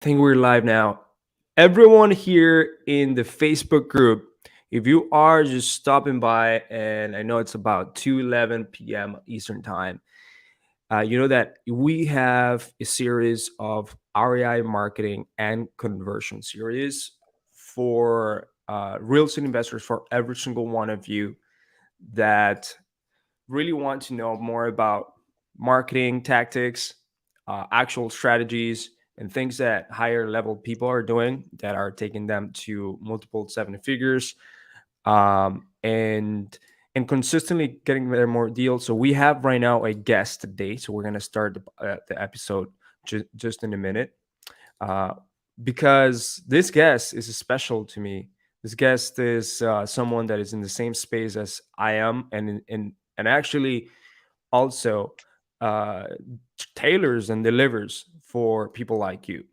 Think we're live now. Everyone here in the Facebook group, if you are just stopping by, and I know it's about 2:11 p.m. Eastern Time, you know that we have a series of REI marketing and conversion series for real estate investors, for every single one of you that really want to know more about marketing tactics, actual strategies, and things that higher level people are doing that are taking them to multiple seven figures, and consistently getting their more deals. So we have right now a guest today. So we're gonna start the episode just in a minute, uh, because this guest is special to me. This guest is someone that is in the same space as I am, and actually also uh, tailors and delivers for people like you.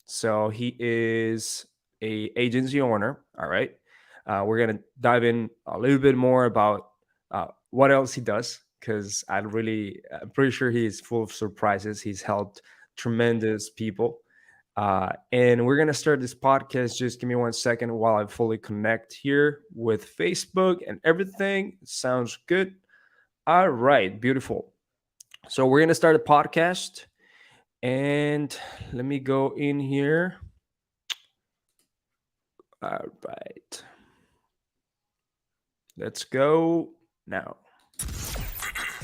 So he is a agency owner. All right, we're gonna dive in a little bit more about what else he does, because I'm pretty sure he's full of surprises. He's helped tremendous people. And we're gonna start this podcast. Just give me 1 second while I fully connect here with Facebook and everything. Sounds good. All right, beautiful. So we're gonna start a podcast, and let me go in here. All right, let's go now.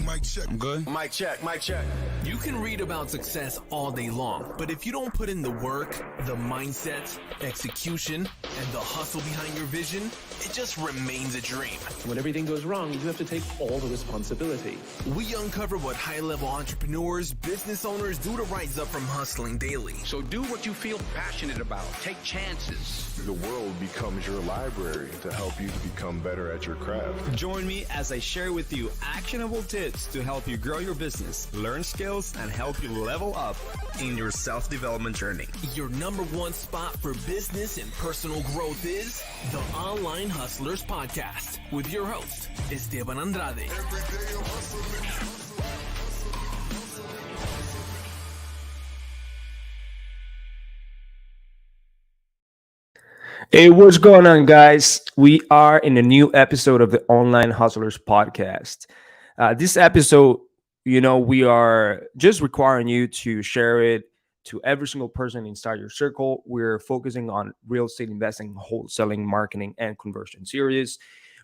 Mic check. I'm good. Mic check. Mic check. You can read about success all day long, but if you don't put in the work, the mindset, execution, and the hustle behind your vision, it just remains a dream. When everything goes wrong, you have to take all the responsibility. We uncover what high-level entrepreneurs, business owners do to rise up from hustling daily. So do what you feel passionate about. Take chances. The world becomes your library to help you to become better at your craft. Join me as I share with you actionable tips to help you grow your business, learn skills, and help you level up in your self-development journey. Your number one spot for business and personal growth is the Online Hustlers Podcast with your host, Esteban Andrade. Hey, what's going on, guys? We are in a new episode of the Online Hustlers Podcast. This episode, we are just requiring you to share it to every single person inside your circle. We're focusing on real estate investing, wholesaling, marketing, and conversion series.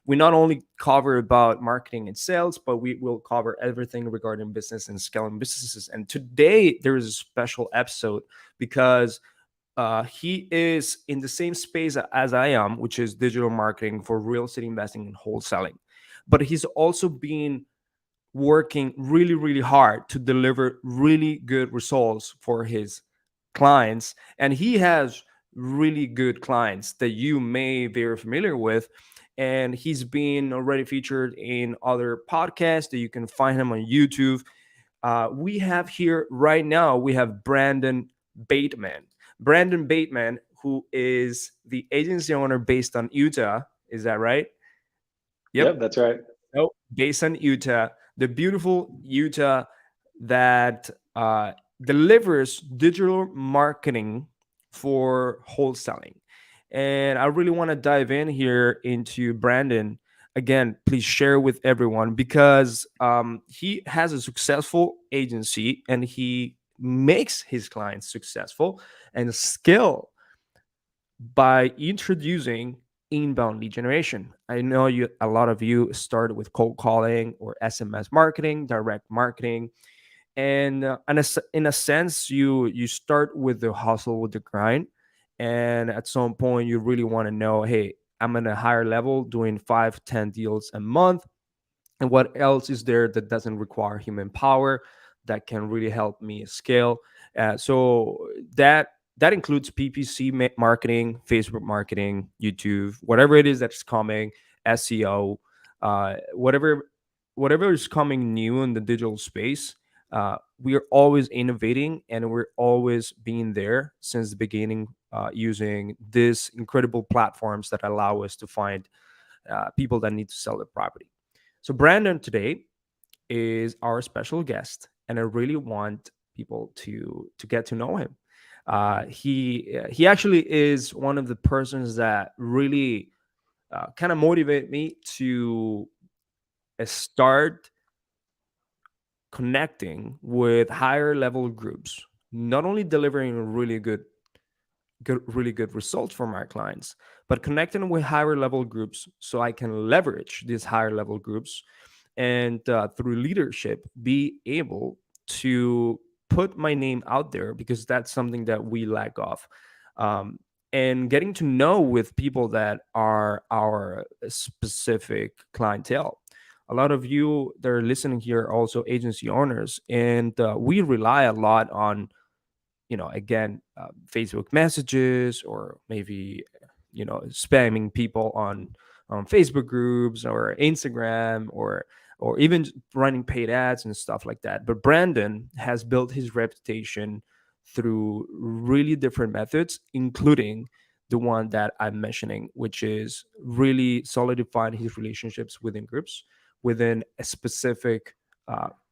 We not only cover about marketing and sales, but we will cover everything regarding business and scaling businesses. And today there is a special episode because he is in the same space as I am, which is digital marketing for real estate investing and wholesaling. But he's also been working really, really hard to deliver really good results for his clients. And he has really good clients that you may be very familiar with. And he's been already featured in other podcasts that you can find him on YouTube. We have here right now, we have Brandon Bateman. Brandon Bateman, who is the agency owner based on Utah. Is that right? Yep, that's right. No, based on Utah, the beautiful Utah that delivers digital marketing for wholesaling. And I really want to dive in here into Brandon. Again, please share with everyone because he has a successful agency and he makes his clients successful and scale by introducing inbound lead generation. I know a lot of you started with cold calling or SMS marketing, direct marketing, and in a sense, you start with the hustle, with the grind, and at some point, you really want to know, hey, I'm at a higher level, doing 5, 10 deals a month, and what else is there that doesn't require human power that can really help me scale? So that includes PPC marketing, Facebook marketing, YouTube, whatever it is that's coming, SEO, whatever is coming new in the digital space. We are always innovating and we're always being there since the beginning, using these incredible platforms that allow us to find people that need to sell their property. So Brandon today is our special guest, and I really want people to get to know him. He actually is one of the persons that really kind of motivate me to start connecting with higher level groups, not only delivering really good results for my clients, but connecting with higher level groups so I can leverage these higher level groups and through leadership be able to put my name out there, because that's something that we lack of. um, and getting to know with people that are our specific clientele. A lot of you that are listening here are also agency owners, and we rely a lot on, again, Facebook messages, or maybe, spamming people on Facebook groups or Instagram, or even running paid ads and stuff like that. But Brandon has built his reputation through really different methods, including the one that I'm mentioning, which is really solidifying his relationships within groups, within a specific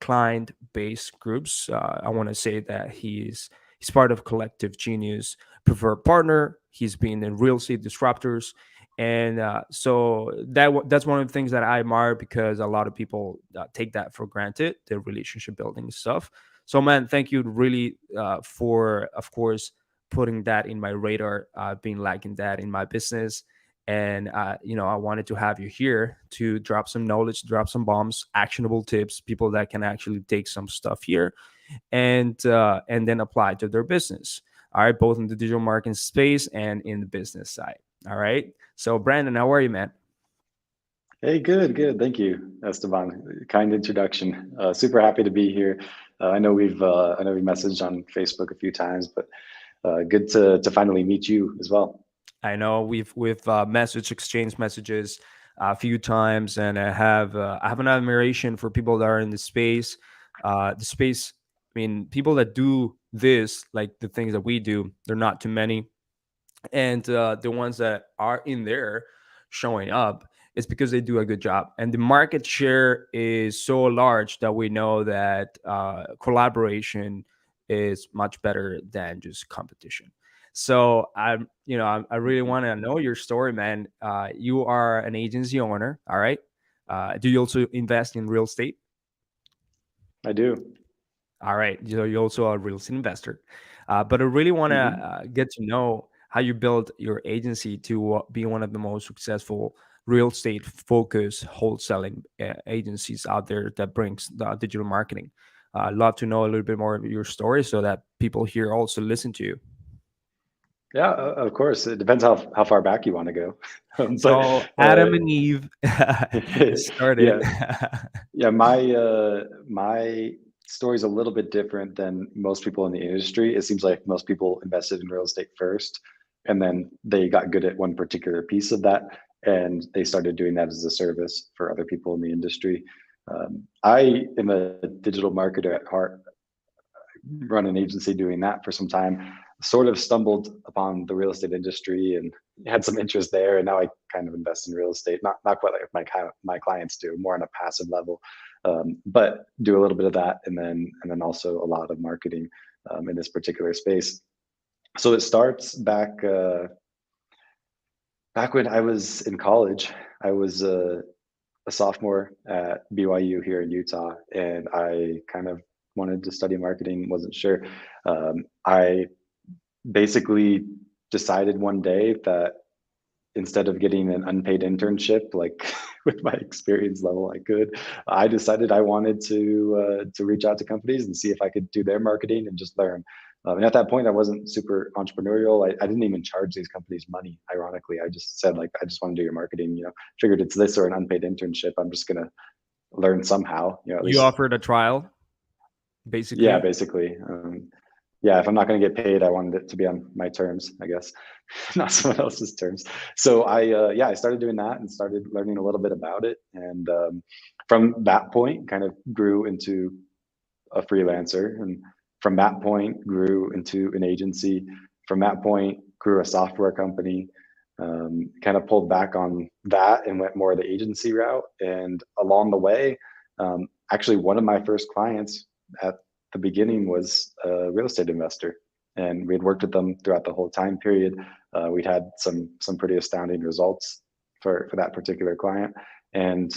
client based groups. I want to say that he's part of Collective Genius Preferred Partner. He's been in Real Estate Disruptors, and so that's one of the things that I admire, because a lot of people take that for granted, the relationship building stuff. So, man, thank you really for, of course, putting that in my radar. I've been lacking that in my business, and I wanted to have you here to drop some knowledge, drop some bombs, actionable tips, people that can actually take some stuff here and then apply to their business. All right, both in the digital marketing space and in the business side. All right. So, Brandon, how are you, man? Hey, good, good. Thank you, Esteban. Kind introduction. Super happy to be here. I know we messaged on Facebook a few times, but good to finally meet you as well. I know we've message exchanged messages a few times, and I have an admiration for people that are in the space. The space. I mean, people that do this, like the things that we do, they're not too many, and the ones that are in there showing up is because they do a good job, and the market share is so large that we know that collaboration is much better than just competition. So I really want to know your story, man. You are an agency owner, all right? Do you also invest in real estate? I do. All right. So you're also a real estate investor. But I really want to Hmm. get to know how you built your agency to be one of the most successful real estate focused wholesaling agencies out there that brings the digital marketing. I'd love to know a little bit more of your story so that people here also listen to you. Yeah, of course. It depends how far back you want to go. But So uh, Adam and Eve started. yeah, yeah. My story's a little bit different than most people in the industry. It seems like most people invested in real estate first, and then they got good at one particular piece of that, and they started doing that as a service for other people in the industry. I am a digital marketer at heart, run an agency doing that for some time, sort of stumbled upon the real estate industry and had some interest there. And now I kind of invest in real estate, not quite like my clients do, more on a passive level, but do a little bit of that, and then also a lot of marketing in this particular space. So it starts back when I was in college. I was a sophomore at BYU here in Utah, and I kind of wanted to study marketing, wasn't sure. I basically decided one day that instead of getting an unpaid internship, like with my experience level, I decided I wanted to reach out to companies and see if I could do their marketing and just learn. And at that point, I wasn't super entrepreneurial. I didn't even charge these companies money. Ironically, I just said like, I just want to do your marketing. Figured it's this or an unpaid internship. I'm just gonna learn somehow. At You least, offered a trial, yeah, basically. basically. Yeah, if I'm not going to get paid, I wanted it to be on my terms, I guess, not someone else's terms. So I started doing that and started learning a little bit about it, and from that point, kind of grew into a freelancer, and from that point, grew into an agency. From that point, grew a software company. Kind of pulled back on that and went more the agency route. And along the way, actually, one of my first clients at the beginning was a real estate investor, and we had worked with them throughout the whole time period. We'd had some pretty astounding results for that particular client, and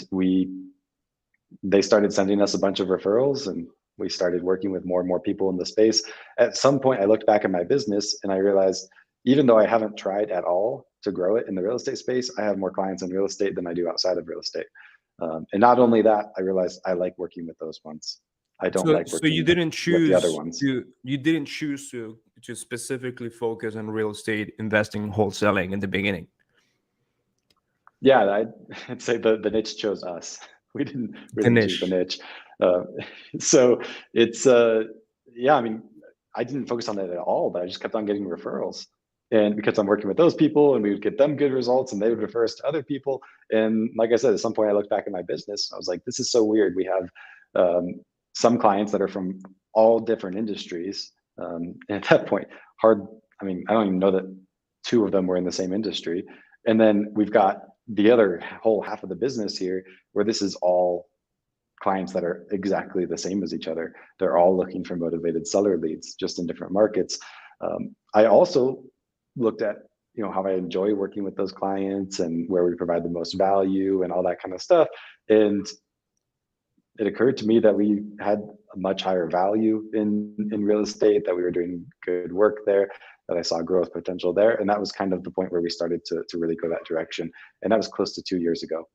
they started sending us a bunch of referrals, and we started working with more and more people in the space. At some point, I looked back at my business and I realized, even though I haven't tried at all to grow it in the real estate space, I have more clients in real estate than I do outside of real estate. And not only that, I realized I like working with those ones. I don't So like so you working didn't with the other choose ones. you didn't choose to specifically focus on real estate investing wholesaling in the beginning. Yeah, I'd say the niche chose us. We The didn't choose the niche. niche. Uh, so it's yeah, I mean, I didn't focus on it at all, but I just kept on getting referrals. And because I'm working with those people and we would get them good results and they would refer us to other people. And like I said, at some point I looked back at my business and I was like, this is so weird. We have some clients that are from all different industries. And at that point, I mean, I don't even know that two of them were in the same industry. And then we've got the other whole half of the business here where this is all clients that are exactly the same as each other. They're all looking for motivated seller leads, just in different markets. I also looked at how I enjoy working with those clients and where we provide the most value and all that kind of stuff. And it occurred to me that we had a much higher value in real estate, that we were doing good work there, that I saw growth potential there. And that was kind of the point where we started to really go that direction. And that was close to 2 years ago.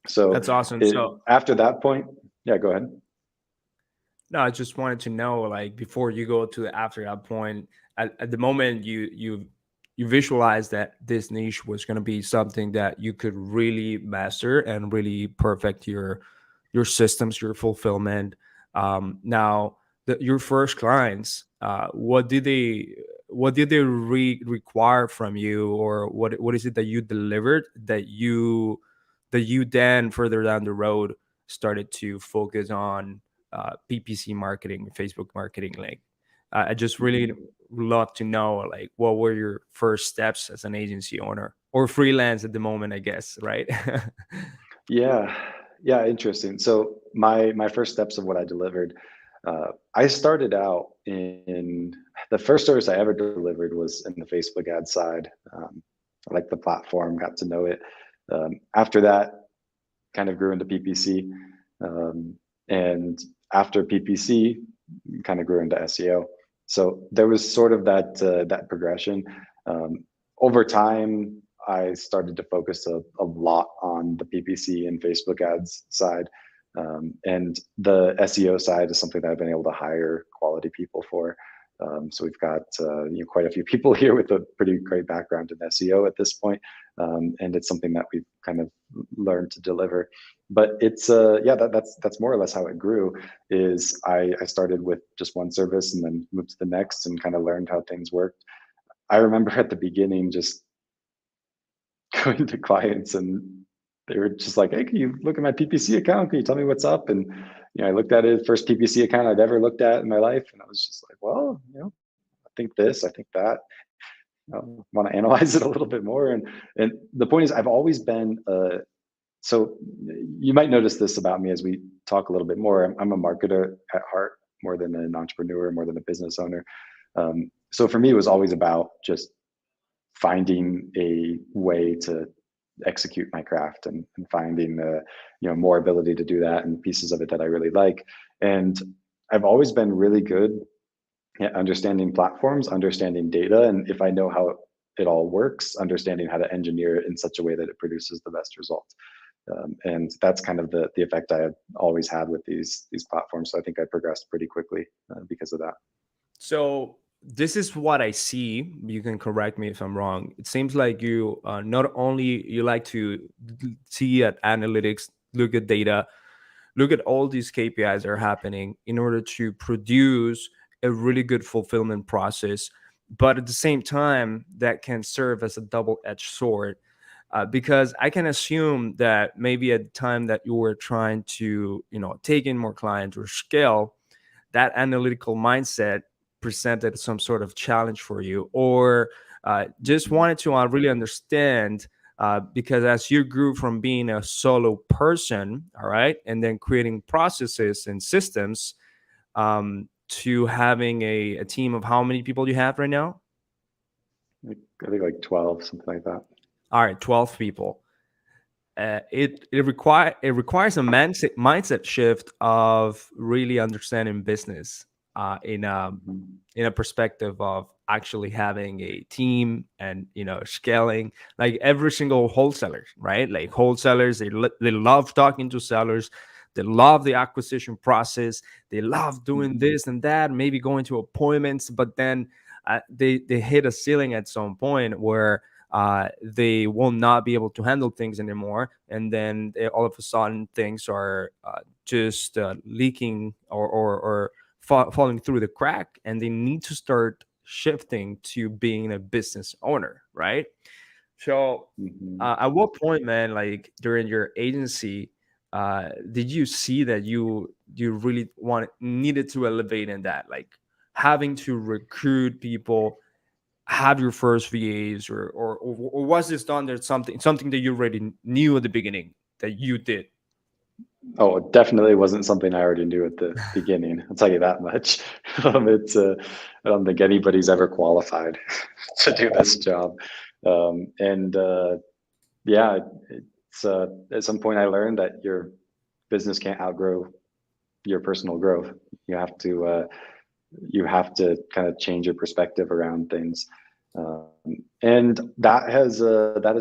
So That's awesome. So after that point, yeah, go ahead. no, I just wanted to know, like, before you go to after that point, at the moment you visualize that this niche was going to be something that you could really master and really perfect your systems, your fulfillment. Now, your first clients, what did they require from you, or what is it that you delivered that you then further down the road started to focus on PPC marketing, Facebook marketing? Like, I just really love to know, like, what were your first steps as an agency owner or freelance at the moment, I guess, right? Yeah, yeah, interesting. So my first steps of what I delivered, I started out in the first service I ever delivered was in the Facebook ad side. I liked the platform, got to know it. After that, kind of grew into PPC, and after PPC, kind of grew into SEO. So there was sort of that progression. Over time, I started to focus a lot on the PPC and Facebook ads side. And the SEO side is something that I've been able to hire quality people for. So we've got quite a few people here with a pretty great background in SEO at this point. And it's something that we've kind of learned to deliver. But it's yeah, that's more or less how it grew. Is I started with just one service and then moved to the next and kind of learned how things worked. I remember at the beginning just going to clients and they were just like, "Hey, can you look at my PPC account? Can you tell me what's up?" And I looked at it, first PPC account I'd ever looked at in my life, and I was just like, "Well, I think this, I think that." I want to analyze it a little bit more. And the point is, I've always been so you might notice this about me as we talk a little bit more. I'm a marketer at heart, more than an entrepreneur, more than a business owner. So for me, it was always about just finding a way to execute my craft and finding more ability to do that and pieces of it that I really like. And I've always been really good at understanding platforms, understanding data, and if I know how it all works, understanding how to engineer it in such a way that it produces the best results. And that's kind of the effect I have always had with these platforms. So I think I progressed pretty quickly because of that. So this is what I see. You can correct me if I'm wrong. It seems like you not only you like to see at analytics, look at data, look at all these KPIs that are happening in order to produce a really good fulfillment process, but at the same time, that can serve as a double-edged sword. Because I can assume that maybe at the time that you were trying to, take in more clients or scale, that analytical mindset presented some sort of challenge for you, or just wanted to really understand, because as you grew from being a solo person, all right, and then creating processes and systems, to having a team of how many people you have right now? I think like 12, something like that. All right, 12 people. It requires a mindset shift of really understanding business in Mhm. a perspective of actually having a team and scaling, like every single wholesaler, right? Like wholesalers, they love talking to sellers, they love the acquisition process, they love doing Mhm. this and that, maybe going to appointments, but then they hit a ceiling at some point where they will not be able to handle things anymore, and then all of a sudden things are just leaking or falling through the crack, and they need to start shifting to being a business owner, right? So Mhm. at what point, man, like during your agency, did you see that you really needed to elevate in that, like having to recruit people, have your first VAs, or was this done there something that you already knew at the beginning that you did? Oh, it definitely wasn't something I already knew at the beginning. I'll tell you that much. It's I don't think anybody's ever qualified to do this job. And yeah, it's at some point I learned that your business can't outgrow your personal growth. You have to you have to kind of change your perspective around things. And that has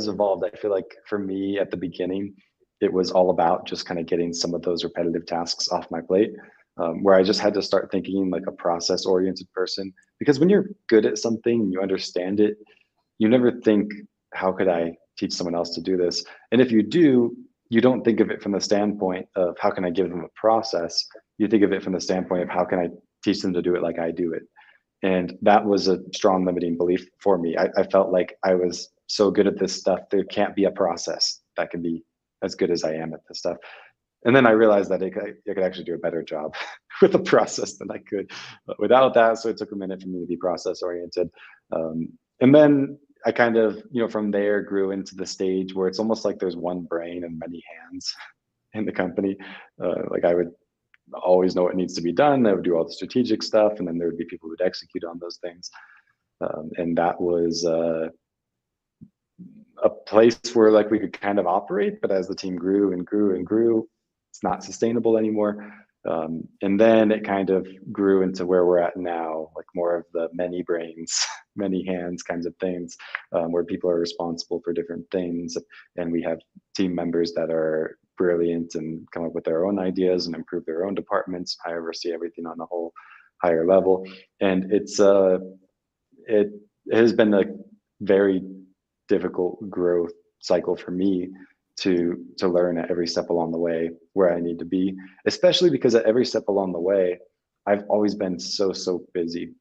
evolved. I feel like for me at the beginning, it was all about just kind of getting some of those repetitive tasks off my plate, where I just had to start thinking like a process oriented person. Because when you're good at something, you understand it, you never think, how could I teach someone else to do this? And if you do, you don't think of it from the standpoint of how can I give them a process. You think of it from the standpoint of how can I teach them to do it like I do it. And that was a strong limiting belief for me. I felt like I was so good at this stuff, there can't be a process that can be as good as I am at this stuff. And then I realized that I could actually do a better job with a process than I could without that. So it took a minute for me to be process oriented. And then I kind of, from there grew into the stage where it's almost like there's one brain and many hands in the company. Like I would always know what needs to be done. I would do all the strategic stuff, and then there would be people who would execute on those things. And that was a place where like we could kind of operate, but as the team grew and grew and grew, it's not sustainable anymore. And then it kind of grew into where we're at now, like more of the many brains, many hands kinds of things, where people are responsible for different things. And we have team members that are brilliant and come up with their own ideas and improve their own departments. I oversee everything on a whole higher level. And it has been a very difficult growth cycle for me to learn at every step along the way where I need to be, especially because at every step along the way, I've always been so busy.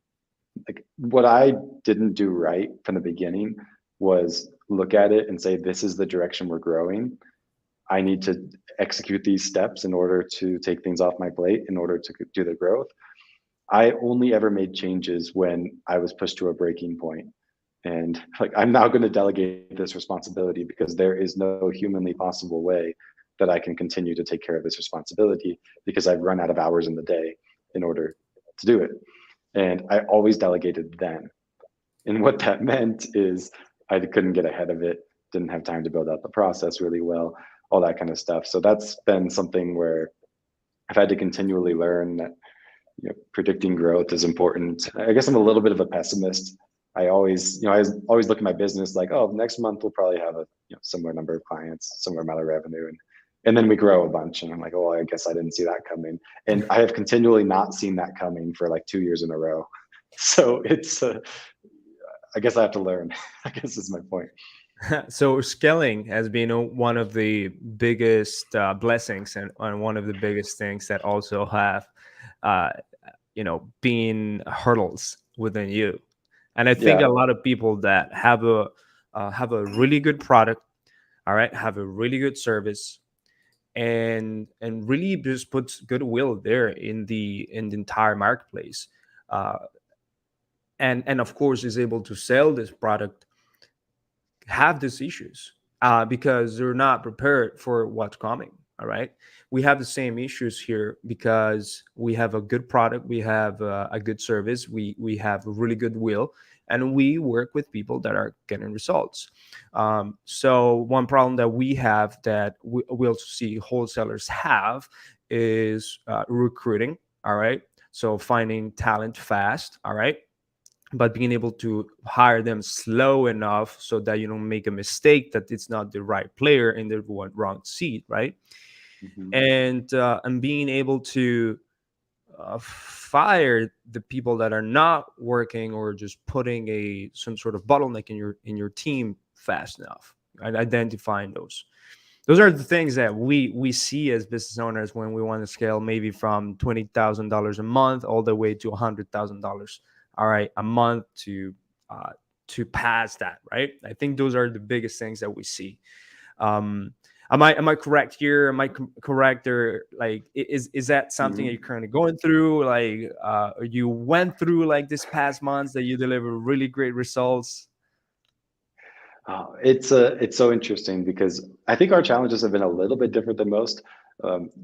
Like what I didn't do right from the beginning was look at it and say, this is the direction we're growing. I need to execute these steps in order to take things off my plate in order to do the growth. I only ever made changes when I was pushed to a breaking point. And like, I'm now going to delegate this responsibility because there is no humanly possible way that I can continue to take care of this responsibility because I've run out of hours in the day in order to do it. And I always delegated then. And what that meant is I couldn't get ahead of it, didn't have time to build out the process really well, all that kind of stuff. So that's been something where I've had to continually learn that predicting growth is important. I guess I'm a little bit of a pessimist. I always look at my business like, oh, next month we'll probably have a similar number of clients, similar amount of revenue, and then we grow a bunch. And I'm like, oh, I guess I didn't see that coming. And I have continually not seen that coming for like 2 years in a row. So it's, I guess I have to learn. I guess is my point. So scaling has been one of the biggest blessings, and one of the biggest things that also have uh, been hurdles within you. And I think a Yeah. lot of people that have a really good product, all right, have a really good service, and really just puts goodwill there in the entire marketplace, uh, and of course is able to sell this product, have these issues because they're not prepared for what's coming, All right. We have the same issues here because we have a good product, we have a good service, we have a really good will, and we work with people that are getting results. So one problem that we have that we also see wholesalers have is recruiting. All right. So finding talent fast. All right, but being able to hire them slow enough so that you don't make a mistake that it's not the right player in the wrong seat, right? Mhm. And being able to fire the people that are not working or just putting a some sort of bottleneck in your team fast enough, and identifying those are the things that we see as business owners when we want to scale, maybe from $20,000 a month all the way to $100,000, all right, a month uh, to pass that, right? I think those are the biggest things that we see. um am I correct here? Am I correct, or like is that something that you're Mhm. currently going through, like you went through like this past months that you deliver really great results? It's so interesting because I think our challenges have been a little bit different than most.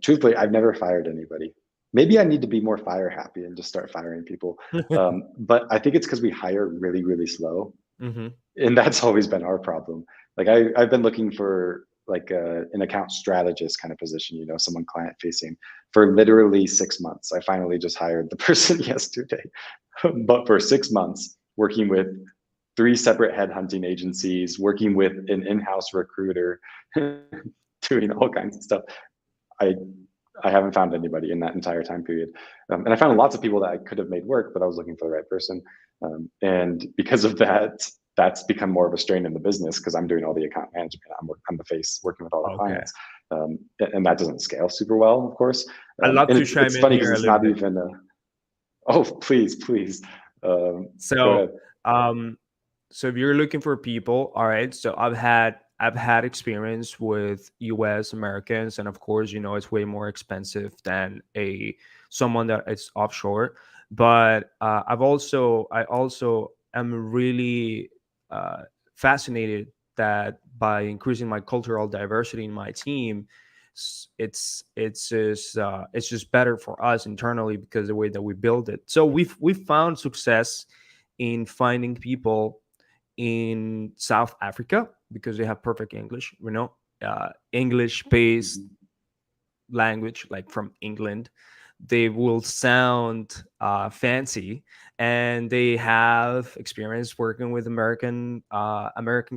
Truthfully, I've never fired anybody. Maybe I need to be more fire happy and just start firing people. But I think it's because we hire really, really slow, Hmm. and that's always been our problem. Like I've been looking for like an account strategist kind of position, someone client facing for literally 6 months. I finally just hired the person yesterday, but for 6 months working with three separate headhunting agencies, working with an in-house recruiter, doing all kinds of stuff. I I haven't found anybody in that entire time period, and I found lots of people that I could have made work, but I was looking for the right person, and because of that, that's become more of a strain in the business because I'm doing all the account management. I'm the face working with all the Okay, clients, and that doesn't scale super well, of course. I'd love And to it's chime in funny because here a it's little not bit. even. Oh, please, please, go So, ahead. um, so if you're looking for people, all right. So I've had experience with U.S. Americans, and of course, it's way more expensive than a someone that is offshore. But I also am really uh, fascinated that by increasing my cultural diversity in my team, it's just better for us internally because the way that we build it. So we've found success in finding people in South Africa because they have perfect English, English based Mhm. language, like from England. They will sound fancy, and they have experience working with American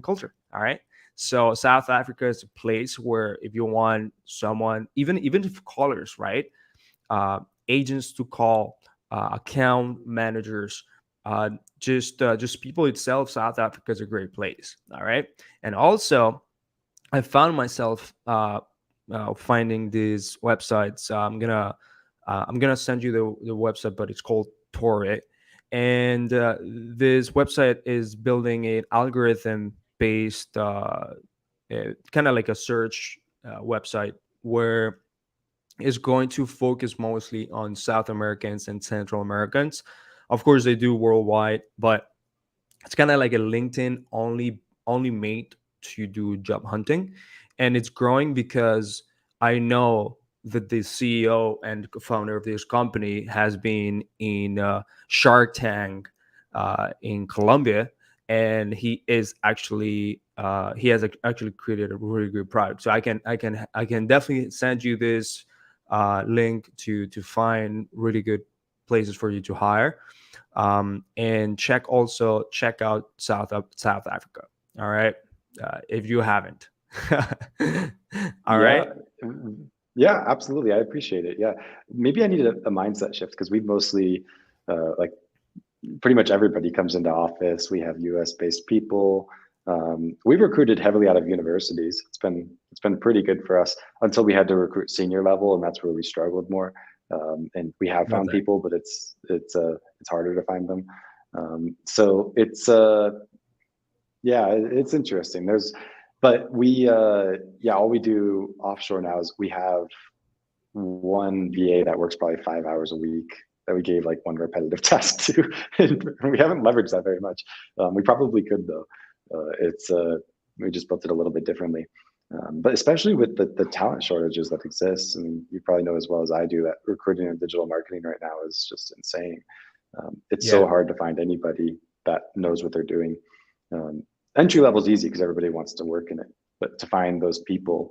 culture. All right. So South Africa is a place where if you want someone, even if callers, right, uh, agents to call, account managers, uh, just people itself. South Africa is a great place. All right, and also I found myself finding these websites. I'm gonna send you the website, but it's called Torre, and this website is building an algorithm based, kind of like a search website where is going to focus mostly on South Americans and Central Americans. Of course, they do worldwide, but it's kind of like a LinkedIn only made to do job hunting, and it's growing because I know that the CEO and founder of this company has been in Shark Tank in Colombia, and he has actually created a really good product. So I can definitely send you this link to find really good places for you to hire, and check out South Africa. All right, if you haven't. All Yeah. right. Yeah, absolutely. I appreciate it. Yeah. Maybe I needed a mindset shift because we mostly, like, pretty much everybody comes into office. We have US based people. We've recruited heavily out of universities. It's been pretty good for us until we had to recruit senior level, and that's where we struggled more. And we have found Okay. people, but it's harder to find them. So it's yeah, it's interesting. But yeah, all we do offshore now is we have one VA that works probably 5 hours a week that we gave like one repetitive task to. And we haven't leveraged that very much. We probably could though. It's We just built it a little bit differently. But especially with the talent shortages that exist, I mean, you probably know as well as I do that recruiting and digital marketing right now is just insane. It's so Yeah. hard to find anybody that knows what they're doing. Um, Entry level is easy because everybody wants to work in it, but to find those people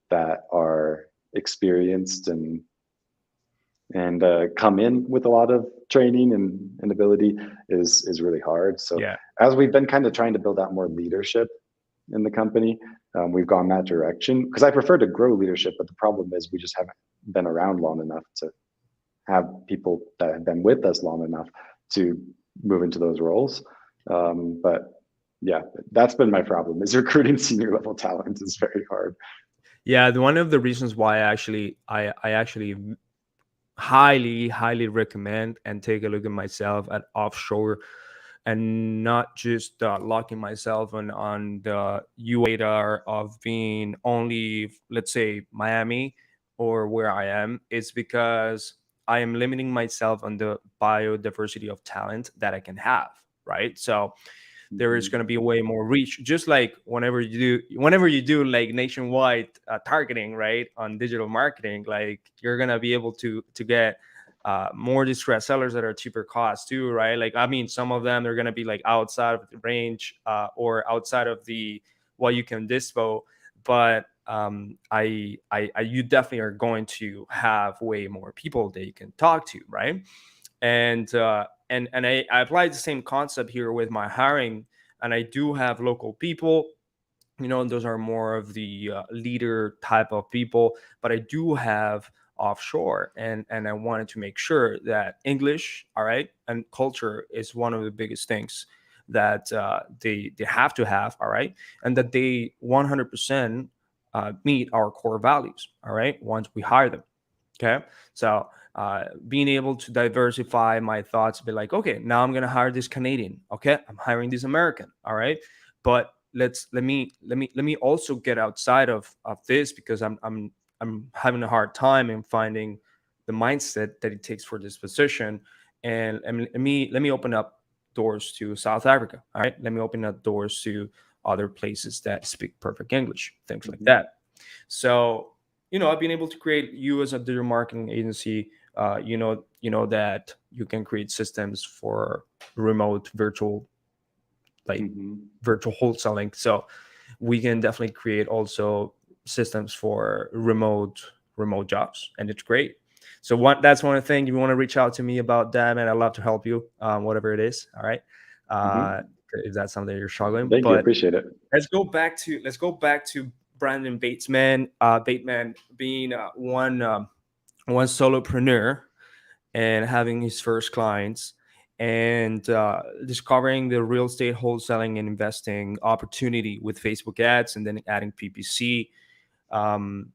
that are experienced and come in with a lot of training and ability is really hard. So Yeah. as we've been kind of trying to build out more leadership in the company, we've gone that direction because I prefer to grow leadership, but the problem is we just haven't been around long enough to have people that have been with us long enough to move into those roles. But yeah, that's been my problem is recruiting senior level talent is very hard. Yeah, one of the reasons why I actually highly recommend and take a look at myself at offshore, and not just locking myself on the radar of being only, let's say, Miami or where I am, is because I am limiting myself on the biodiversity of talent that I can have, right? So there is Mhm. going to be way more reach, just like whenever you do like nationwide targeting, right, on digital marketing, like you're going to be able to get more distressed sellers that are cheaper cost too, right? Like, I mean, some of them, they're going to be like outside of the range, or outside of the what you can dispo, but you definitely are going to have way more people that you can talk to, right? And I applied the same concept here with my hiring, and I do have local people. Those are more of the leader type of people, but I do have offshore, and I wanted to make sure that English, all right, and culture is one of the biggest things that they have to have, all right, and that they 100% meet our core values, all right, once we hire them. Okay. So being able to diversify my thoughts, be like, okay, now I'm gonna hire this Canadian. Okay, I'm hiring this American. All right. But let me also get outside of this, because I'm having a hard time in finding the mindset that it takes for this position. And let me open up doors to South Africa. All right. Let me open up doors to other places that speak perfect English, things like Mhm. that. So, I've been able to create you as a digital marketing agency. You know that you can create systems for remote virtual, like Mhm. virtual wholesaling. So we can definitely create also systems for remote jobs, and it's great. So that's one of the things. If you want to reach out to me about that, man, I'd love to help you, whatever it is. All right, uh, Mhm. if that's something you're struggling, Thank you. but Appreciate it. let's go back to Brandon Batesman. Bateman being one solopreneur and having his first clients, and discovering the real estate wholesaling and investing opportunity with Facebook ads, and then adding PPC. Um,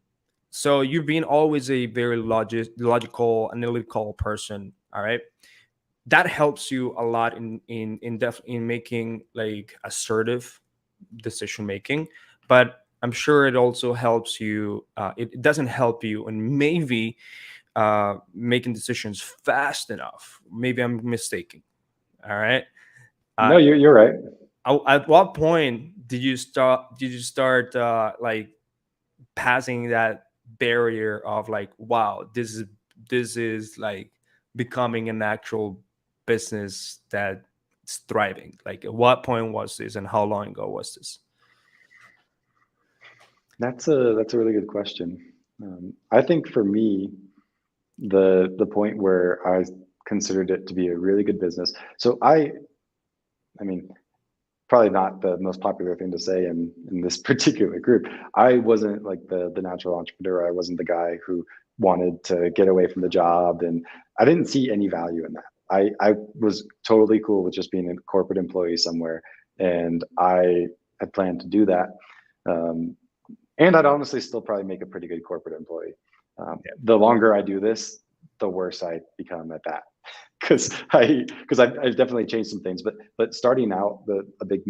so you've been always a very logical, analytical person. All right, that helps you a lot in making like assertive decision making, but I'm sure it also helps you, it doesn't help you in maybe making decisions fast enough. Maybe I'm mistaken. All right. No, uh, you're right. at what point did you start like passing that barrier of like, wow, this is like becoming an actual business that's thriving? Like, at what point was this, and how long ago was this? That's a really good question. I think for me, the point where I considered it to be a really good business. So I mean, probably not the most popular thing to say in this particular group. I wasn't like the natural entrepreneur. I wasn't the guy who wanted to get away from the job, and I didn't see any value in that. I was totally cool with just being a corporate employee somewhere, and I had planned to do that. Um, and I'd honestly still probably make a pretty good corporate employee. The longer I do this, the worse I become at that. I've definitely changed some things, but starting out, a big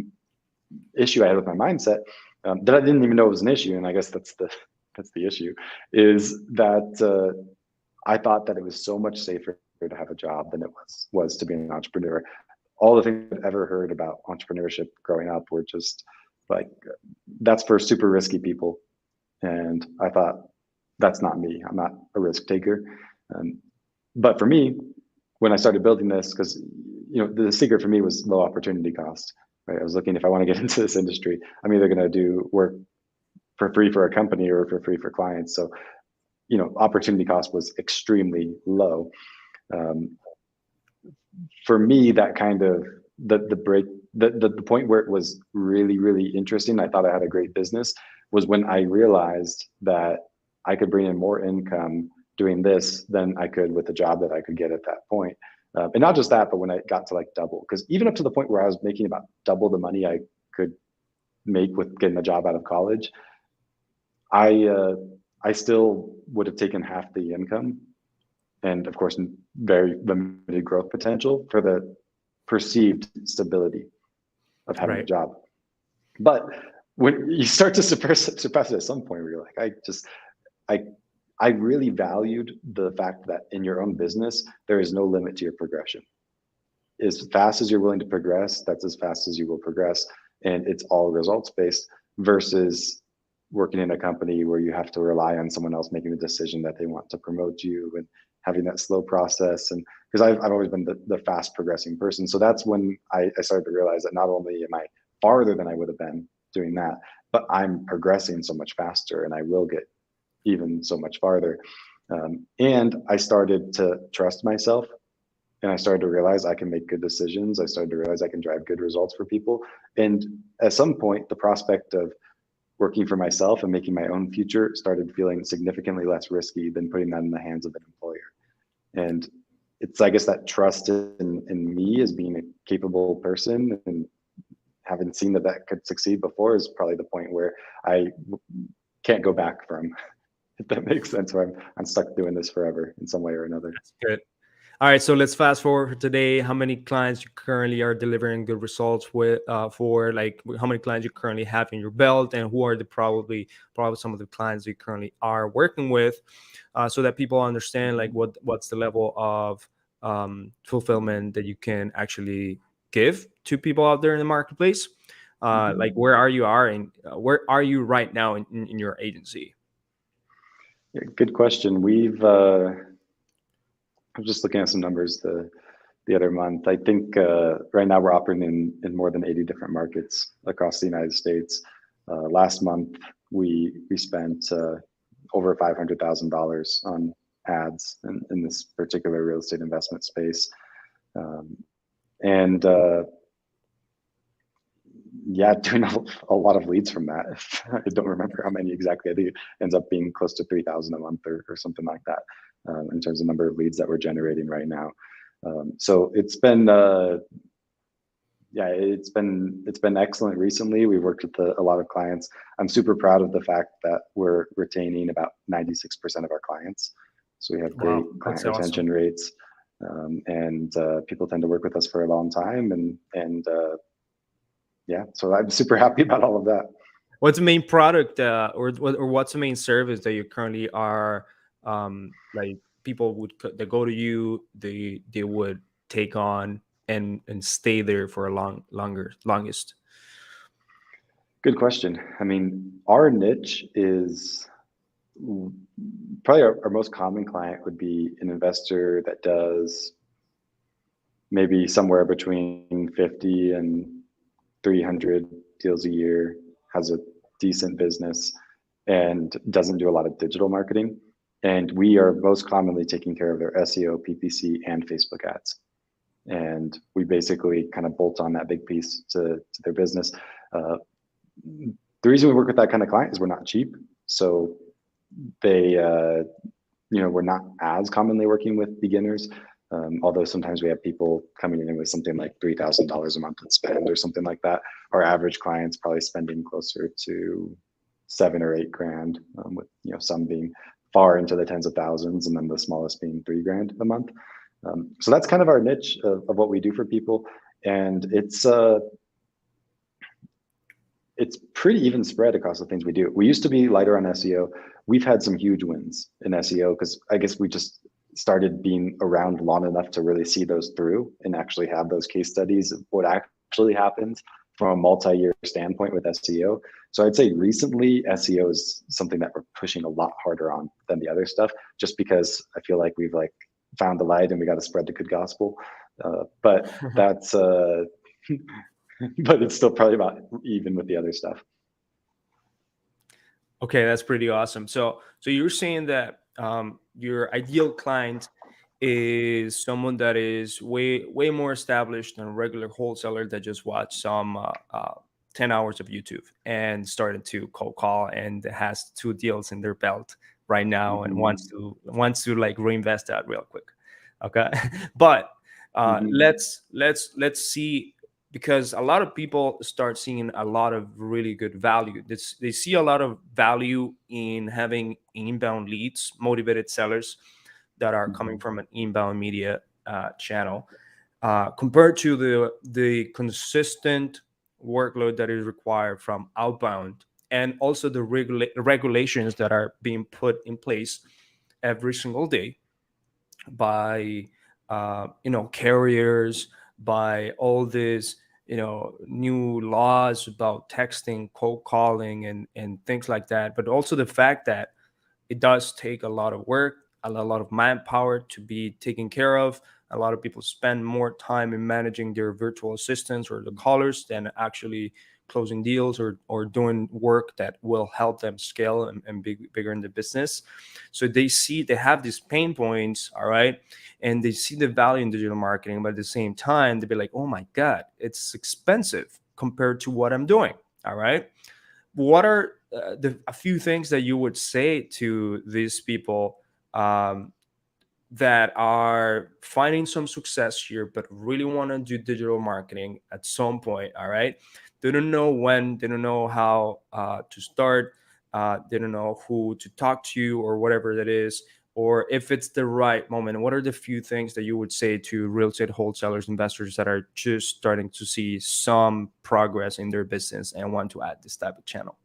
issue I had with my mindset, that I didn't even know was an issue, and I guess that's the issue, is that I thought that it was so much safer to have a job than it was to be an entrepreneur. All the things I've ever heard about entrepreneurship growing up were just like, that's for super risky people. And I thought, that's not me. I'm not a risk taker. But for me, when I started building this, because the secret for me was low opportunity cost. Right? I was looking, if I want to get into this industry, I'm either going to do work for free for a company or for free for clients. So, opportunity cost was extremely low. For me, that kind of the point where it was really, really interesting, I thought I had a great business, was when I realized that I could bring in more income doing this than I could with the job that I could get at that point. And not just that, but when I got to like double, because even up to the point where I was making about double the money I could make with getting a job out of college, I still would have taken half the income, and of course very limited growth potential for the perceived stability of having a Right. job. But when you start to surpass it at some point where you're like, I I really valued the fact that in your own business, there is no limit to your progression. As fast as you're willing to progress, that's as fast as you will progress. And it's all results based versus working in a company where you have to rely on someone else making the decision that they want to promote you and having that slow process. And because I've always been the fast progressing person. So that's when I started to realize that not only am I farther than I would have been doing that, but I'm progressing so much faster and I will get even so much farther. And I started to trust myself, and I started to realize I can make good decisions. I started to realize I can drive good results for people. And at some point, the prospect of working for myself and making my own future started feeling significantly less risky than putting that in the hands of an employer. And it's, I guess, that trust in me as being a capable person and having seen that that could succeed before is probably the point where I can't go back from. If that makes sense, where I'm stuck doing this forever in some way or another. That's good. All right, so let's fast forward for today. How many clients you currently are delivering good results with? For like, how many clients you currently have in your belt, and who are the probably some of the clients you currently are working with, so that people understand like what's the level of fulfillment that you can actually give to people out there in the marketplace. Like, where are you right now in your agency? Yeah, good question. I'm just looking at some numbers the other month. I think right now we're operating in more than 80 different markets across the United States. Last month we spent over $500,000 on ads in this particular real estate investment space, and yeah, doing a lot of leads from that. I don't remember how many exactly. I think it ends up being close to 3,000 a month or something like that, in terms of number of leads that we're generating right now. So it's been, yeah, it's been excellent recently. We've worked with a lot of clients. I'm super proud of the fact that we're retaining about 96% of our clients. So we have great client retention rates, and people tend to work with us for a long time. And yeah, so I'm super happy about all of that. What's the main product, or what's the main service that you currently are, like, people that go to you, they would take on and stay there for a longest? Good question. I mean, our niche is probably our most common client would be an investor that does maybe somewhere between 50 and 300 deals a year, has a decent business, and doesn't do a lot of digital marketing. And we are most commonly taking care of their SEO, PPC, and Facebook ads. And we basically kind of bolt on that big piece to their business. The reason we work with that kind of client is we're not cheap. So they, we're not as commonly working with beginners. Although sometimes we have people coming in with something like $3,000 a month in spend or something like that. Our average client's probably spending closer to 7 or 8 grand, with some being far into the tens of thousands, and then the smallest being $3,000 a month. So that's kind of our niche of what we do for people, and it's pretty even spread across the things we do. We used to be lighter on SEO. We've had some huge wins in SEO because I guess we just started being around long enough to really see those through and actually have those case studies of what actually happens from a multi-year standpoint with SEO. So I'd say recently SEO is something that we're pushing a lot harder on than the other stuff, just because I feel like we've like found the light and we got to spread the good gospel. But that's, but it's still probably about even with the other stuff. Okay, that's pretty awesome. So you're saying that your ideal client is someone that is way more established than a regular wholesaler that just watched some 10 hours of YouTube and started to cold call and has 2 deals in their belt right now and wants to like reinvest that real quick. Okay, but let's see, because a lot of people start seeing a lot of really good value. They see a lot of value in having inbound leads, motivated sellers that are coming from an inbound media channel, compared to the consistent workload that is required from outbound, and also the regulations that are being put in place every single day by carriers, by all these new laws about texting, cold calling, and things like that. But also the fact that it does take a lot of work, a lot of manpower to be taken care of. A lot of people spend more time in managing their virtual assistants or the callers than actually closing deals or doing work that will help them scale and be bigger in the business. So they have these pain points, all right, and they see the value in digital marketing, but at the same time they be like, oh my god, it's expensive compared to what I'm doing. All right, what are a few things that you would say to these people that are finding some success here but really want to do digital marketing at some point? All right, they don't know when, they don't know how to start, they don't know who to talk to or whatever that is, or if it's the right moment. What are the few things that you would say to real estate wholesalers, investors that are just starting to see some progress in their business and want to add this type of channel?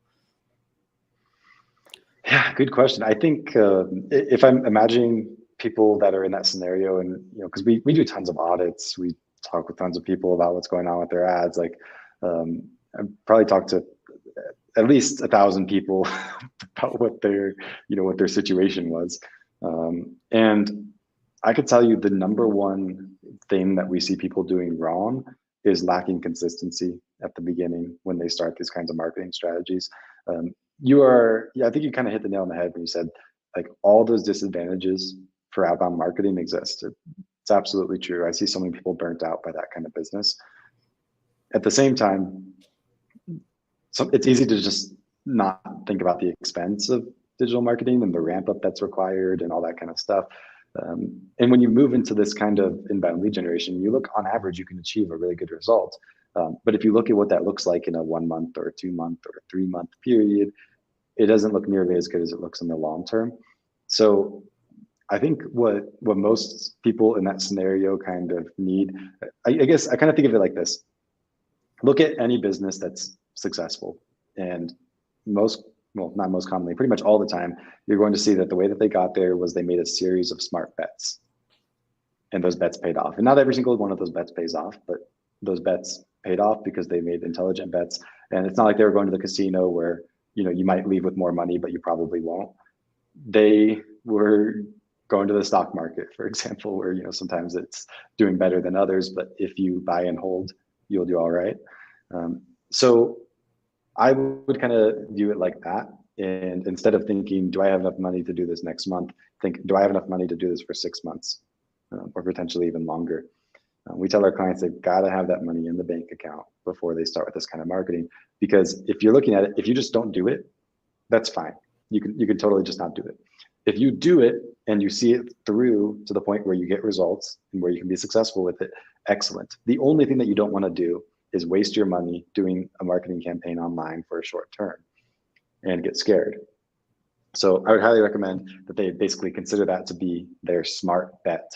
Yeah, good question. I think if I'm imagining people that are in that scenario, and because we do tons of audits, we talk with tons of people about what's going on with their ads. Like, I probably talked to at least 1,000 people about what their situation was, and I could tell you the number one thing that we see people doing wrong is lacking consistency at the beginning when they start these kinds of marketing strategies. Yeah, I think you kind of hit the nail on the head when you said like all those disadvantages for outbound marketing exist. It's absolutely true. I see so many people burnt out by that kind of business. At the same time, so it's easy to just not think about the expense of digital marketing and the ramp up that's required and all that kind of stuff. And when you move into this kind of inbound lead generation, you look on average, you can achieve a really good result. But if you look at what that looks like in a 1 month or a 2 month or a 3 month period, it doesn't look nearly as good as it looks in the long term. So I think what most people in that scenario kind of need, I guess I kind of think of it like this. Look at any business that's successful, and not most commonly, pretty much all the time, you're going to see that the way that they got there was they made a series of smart bets, and those bets paid off. And not every single one of those bets pays off, but those bets paid off because they made intelligent bets. And it's not like they were going to the casino where you might leave with more money, but you probably won't. They were going to the stock market, for example, where sometimes it's doing better than others, but if you buy and hold, you'll do all right. So I would kind of view it like that. And instead of thinking, do I have enough money to do this next month? Think, do I have enough money to do this for 6 months or potentially even longer? We tell our clients they've got to have that money in the bank account before they start with this kind of marketing. Because if you're looking at it, if you just don't do it, that's fine. You can totally just not do it. If you do it and you see it through to the point where you get results and where you can be successful with it, excellent. The only thing that you don't want to do is waste your money doing a marketing campaign online for a short term and get scared. So I would highly recommend that they basically consider that to be their smart bet.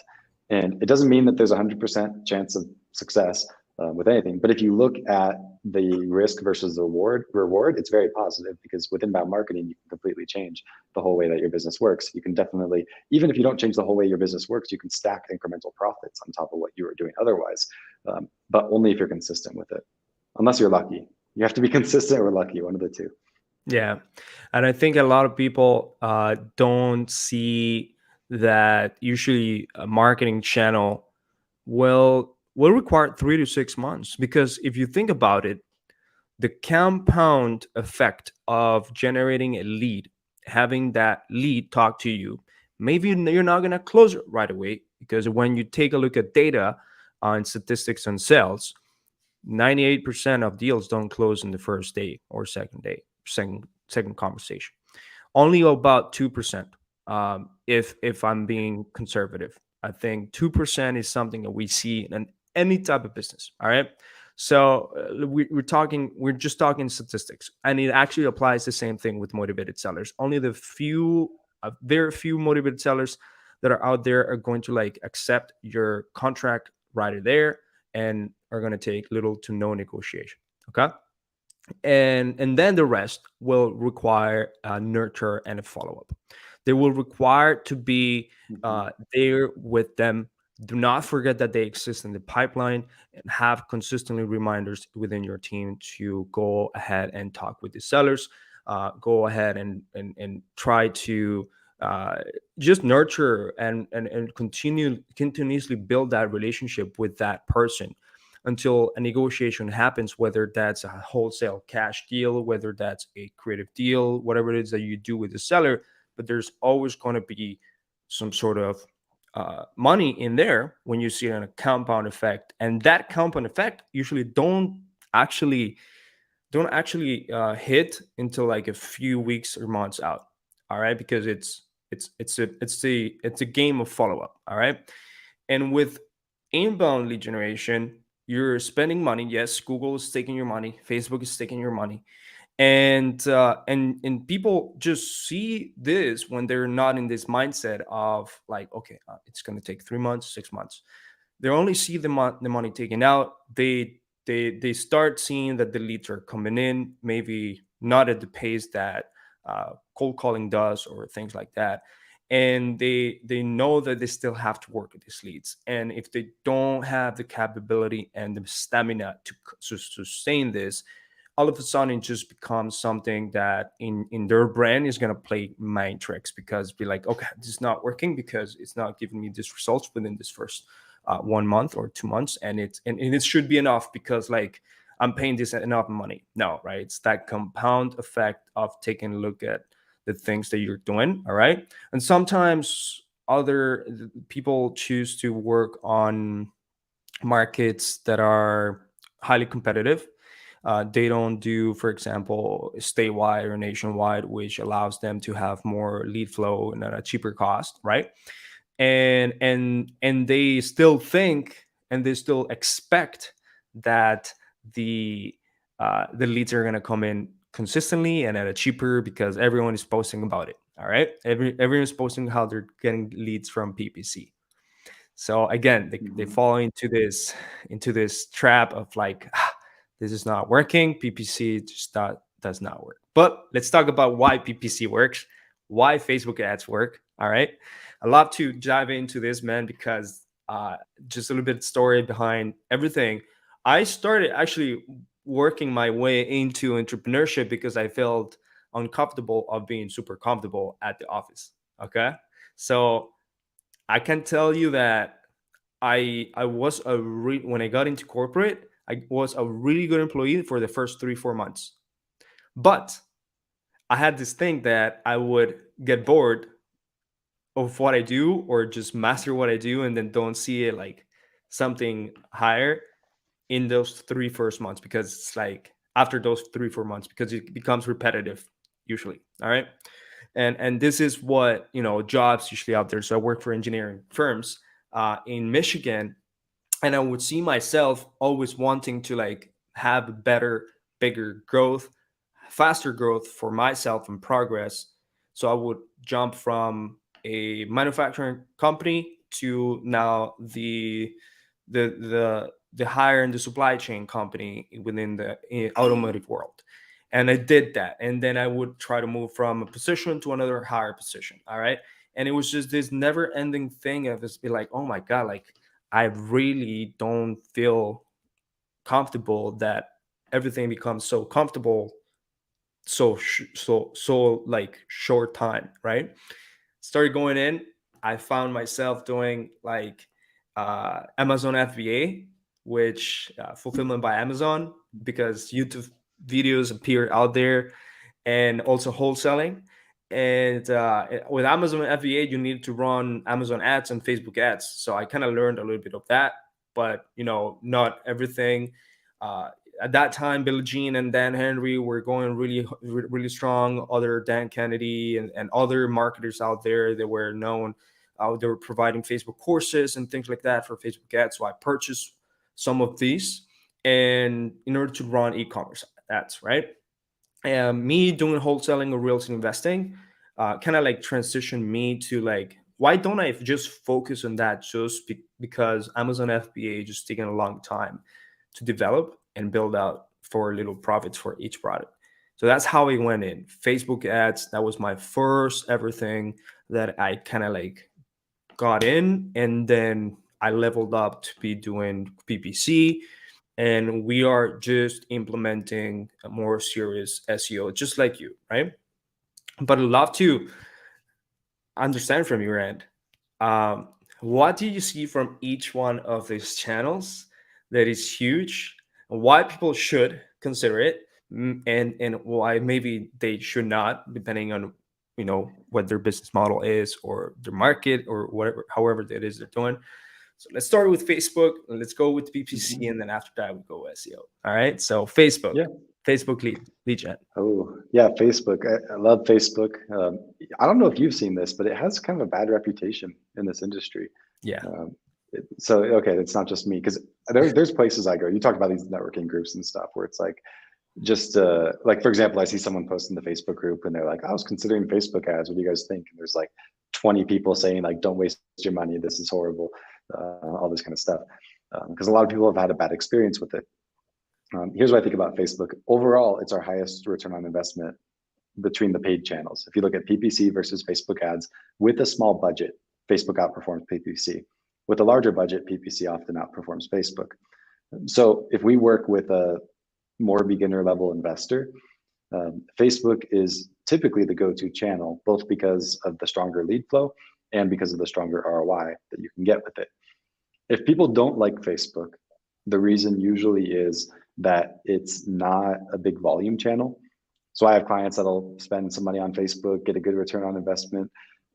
And it doesn't mean that there's 100% chance of success with anything, but if you look at the risk versus the reward, it's very positive, because with inbound marketing, you can completely change the whole way that your business works. You can definitely, even if you don't change the whole way your business works, you can stack incremental profits on top of what you were doing otherwise, but only if you're consistent with it. unless you're lucky. You have to be consistent or lucky, one of the two. Yeah. And I think a lot of people don't see that usually a marketing channel will require 3 to 6 months, because if you think about it, the compound effect of generating a lead, having that lead talk to you, maybe you're not going to close it right away, because when you take a look at data on statistics on sales, 98% of deals don't close in the first day or second day, second conversation. Only about 2%. If I'm being conservative, I think 2% is something that we see in any type of business. All right. So we're just talking statistics, and it actually applies the same thing with motivated sellers. Only the few, very few motivated sellers that are out there are going to like accept your contract right there, and are going to take little to no negotiation. Okay. And then the rest will require a nurture and a follow-up. They will require to be Mhm. there with them. Do not forget that they exist in the pipeline, and have consistently reminders within your team to go ahead and talk with the sellers. Go ahead and try to uh, just nurture and continuously build that relationship with that person until a negotiation happens, whether that's a wholesale cash deal, whether that's a creative deal, whatever it is that you do with the seller. But there's always going to be some sort of money in there when you see a compound effect, and that compound effect usually actually don't actually hit until like a few weeks or months out. All right, because it's a game of follow up. All right, and with inbound lead generation, you're spending money. Yes, Google is taking your money, Facebook is taking your money, and people just see this when they're not in this mindset of like, okay, it's going to take 3 months, 6 months. They only see the money taken out. They start seeing that the leads are coming in, maybe not at the pace that cold calling does or things like that, and they know that they still have to work with these leads. And if they don't have the capability and the stamina to sustain this, all of a sudden it just becomes something that in their brain is going to play mind tricks, because be like, okay, this is not working because it's not giving me these results within this first 1 month or 2 months, and it should be enough because like I'm paying this enough money. No, right? It's that compound effect of taking a look at the things that you're doing. All right, and sometimes other people choose to work on markets that are highly competitive. They don't do, for example, statewide or nationwide, which allows them to have more lead flow and at a cheaper cost, right? And they still think and they still expect that the leads are going to come in consistently and at a cheaper because everyone is posting about it. All right, everyone's posting how they're getting leads from PPC. So again, they Mhm. fall into this trap of like, this is not working. PPC just does not work. But let's talk about why PPC works, why Facebook ads work. All right, I love to dive into this, man, because just a little bit of story behind everything. I started actually working my way into entrepreneurship because I felt uncomfortable of being super comfortable at the office. Okay, so I can tell you that when I got into corporate, I was a really good employee for the first 3 4 months. But I had this thing that I would get bored of what I do or just master what I do and then don't see it like something higher in those 3 1st months, because it's like after those 3 4 months, because it becomes repetitive usually. All right. And this is what jobs usually out there. So I work for engineering firms in Michigan, and I would see myself always wanting to like have better, bigger growth, faster growth for myself and progress. So I would jump from a manufacturing company to now the higher in the supply chain company within the automotive world. And I did that, and then I would try to move from a position to another higher position. All right, and it was just this never ending thing of just be like, oh my god, like I really don't feel comfortable that everything becomes so comfortable, so like short time, right? Started going in. I found myself doing like Amazon FBA, which fulfillment by Amazon, because YouTube videos appear out there, and also wholesaling. And with Amazon FBA, you need to run Amazon ads and Facebook ads. So I kind of learned a little bit of that, but not everything. Uh, at that time, Billie Jean and Dan Henry were going really strong. Other Dan Kennedy and other marketers out there that were known, they were providing Facebook courses and things like that for Facebook ads. So I purchased some of these, and in order to run e-commerce ads, right? Me doing wholesaling or real estate investing kind of like transitioned me to like, why don't I just focus on that, just because Amazon FBA just taking a long time to develop and build out for little profits for each product. So that's how I went in Facebook ads. That was my first everything that I kind of like got in, and then I leveled up to be doing PPC, and we are just implementing a more serious SEO, just like you, right? But I'd love to understand from your end, um, what do you see from each one of these channels that is huge, and why people should consider it, and why maybe they should not, depending on what their business model is or their market or whatever, however that is they're doing. So let's start with Facebook. Let's go with PPC, and then after that we go SEO. All right. So Facebook, Yeah. Facebook lead gen. Oh, yeah, Facebook. I love Facebook. I don't know if you've seen this, but it has kind of a bad reputation in this industry. Yeah. So, okay, it's not just me, because there's places I go. You talk about these networking groups and stuff where it's like, just like, for example, I see someone post in the Facebook group and they're like, I was considering Facebook ads. What do you guys think? And there's like 20 people saying like, don't waste your money. This is horrible. All this kind of stuff. Because a lot of people have had a bad experience with it. Here's what I think about Facebook. Overall, it's our highest return on investment between the paid channels. If you look at PPC versus Facebook ads, with a small budget, Facebook outperforms PPC. With a larger budget, PPC often outperforms Facebook. So if we work with a more beginner level investor, Facebook is typically the go-to channel, both because of the stronger lead flow and because of the stronger ROI that you can get with it. If people don't like Facebook, the reason usually is that it's not a big volume channel. So I have clients that'll spend some money on Facebook, get a good return on investment,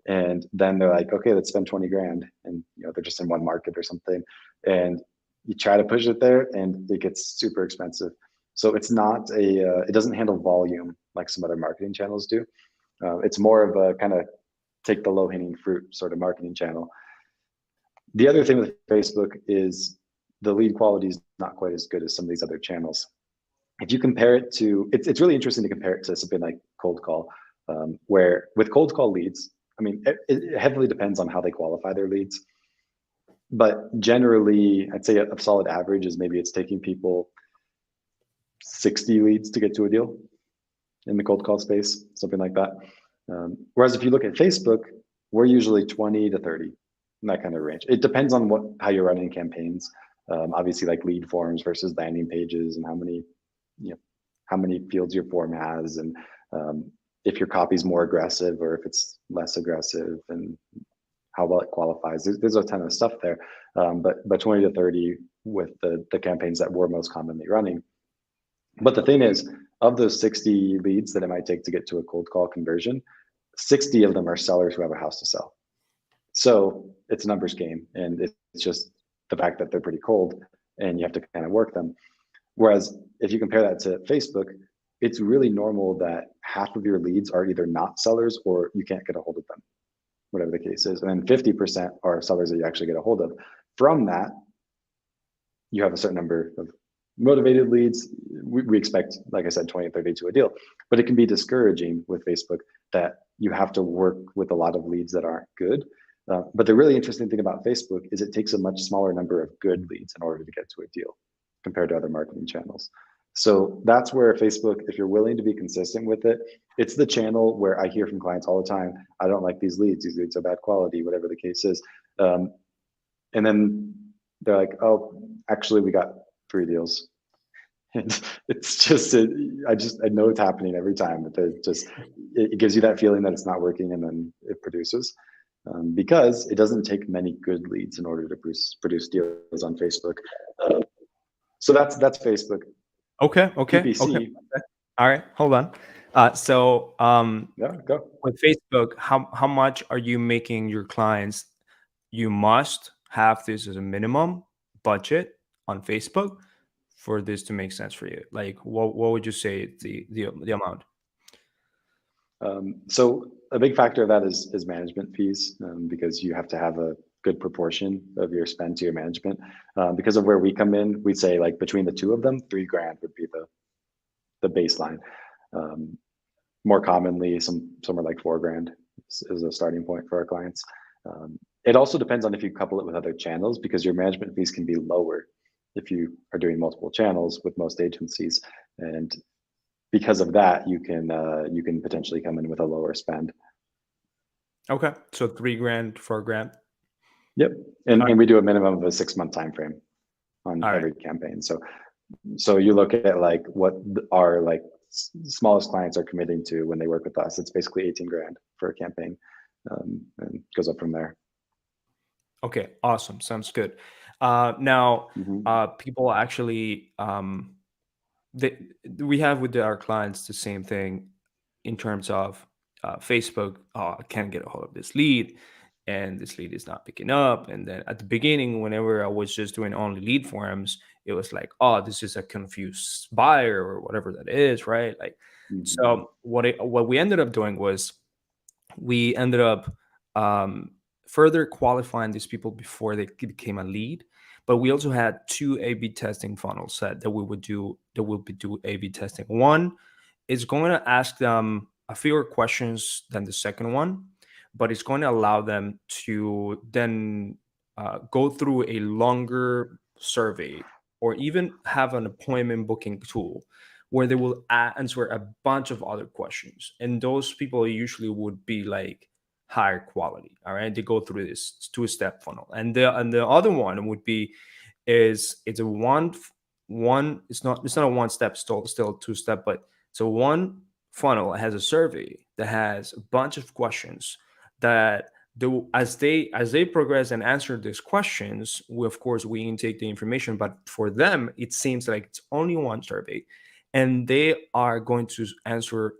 and then they're like, okay, let's spend 20 grand. And they're just in one market or something. And you try to push it there and it gets super expensive. So it's not it doesn't handle volume like some other marketing channels do. It's more of a kind of take the low hanging fruit sort of marketing channel. The other thing with Facebook is the lead quality is not quite as good as some of these other channels. If you compare it to, it's really interesting to compare it to something like cold call, where with cold call leads, I mean, it heavily depends on how they qualify their leads. But generally, I'd say a solid average is maybe it's taking people 60 leads to get to a deal in the cold call space, something like that. Whereas if you look at Facebook, we're usually 20 to 30 in that kind of range. It depends on how you're running campaigns. Obviously, like lead forms versus landing pages, and how many fields your form has, and if your copy is more aggressive or if it's less aggressive, and how well it qualifies. There's a ton of stuff there, but 20 to 30 with the campaigns that we're most commonly running. But the thing is, of those 60 leads that it might take to get to a cold call conversion, 60 of them are sellers who have a house to sell. So it's a numbers game, and it's just the fact that they're pretty cold and you have to kind of work them. Whereas if you compare that to Facebook, it's really normal that half of your leads are either not sellers or you can't get a hold of them, whatever the case is. And then 50% are sellers that you actually get a hold of. From that, you have a certain number of motivated leads. We expect, like I said, 20 or 30 to a deal. But it can be discouraging with Facebook that you have to work with a lot of leads that aren't good. But the really interesting thing about Facebook is it takes a much smaller number of good leads in order to get to a deal compared to other marketing channels. So that's where Facebook, if you're willing to be consistent with it, it's the channel where I hear from clients all the time, I don't like these leads are bad quality, whatever the case is. And then they're like, oh, actually we got 3 deals. And it's just, I know it's happening every time, but it gives you that feeling that it's not working, and then it produces. Because it doesn't take many good leads in order to produce deals on Facebook. Uh, so that's Facebook. Okay, okay, okay. PPC, All right, hold on. So yeah, go. with Facebook, how much are you making your clients? You must have this as a minimum budget on Facebook for this to make sense for you. Like, what would you say the amount? So a big factor of that is management fees, because you have to have a good proportion of your spend to your management. Because of where we come in, we'd say like between the two of them, 3 grand would be the baseline. Um, More commonly, some are like 4 grand is a starting point for our clients. It also depends on if you couple it with other channels, because your management fees can be lower if you are doing multiple channels with most agencies, and because of that, you can potentially come in with a lower spend. Okay, so 3 grand, 4 grand. Yep, All right, and we do a minimum of a 6 month time frame on all right. every campaign. So you look at like what our like smallest clients are committing to when they work with us. It's basically 18 grand for a campaign, and goes up from there. Okay, awesome. Sounds good. Now, Hmm. people actually they, we have with our clients the same thing in terms of Facebook. Oh, I can't get a hold of this lead, and this lead is not picking up. And then at the beginning, whenever I was just doing only lead forms, it was like, oh, this is a confused buyer or whatever that is, right? Like, Hmm. so what we ended up doing was we ended up um, further qualifying these people before they became a lead. But we also had two A/B testing funnels set that we would do that will be do A/B testing. One is going to ask them a fewer questions than the second one, but it's going to allow them to then go through a longer survey or even have an appointment booking tool where they will answer a bunch of other questions. And those people usually would be like higher quality. All right. They go through this two-step funnel. And the other one would be is it's a one it's not a one step, still two step, but so one funnel has a survey that has a bunch of questions that as they progress and answer these questions, we of course we intake the information, but for them it seems like it's only one survey, and they are going to answer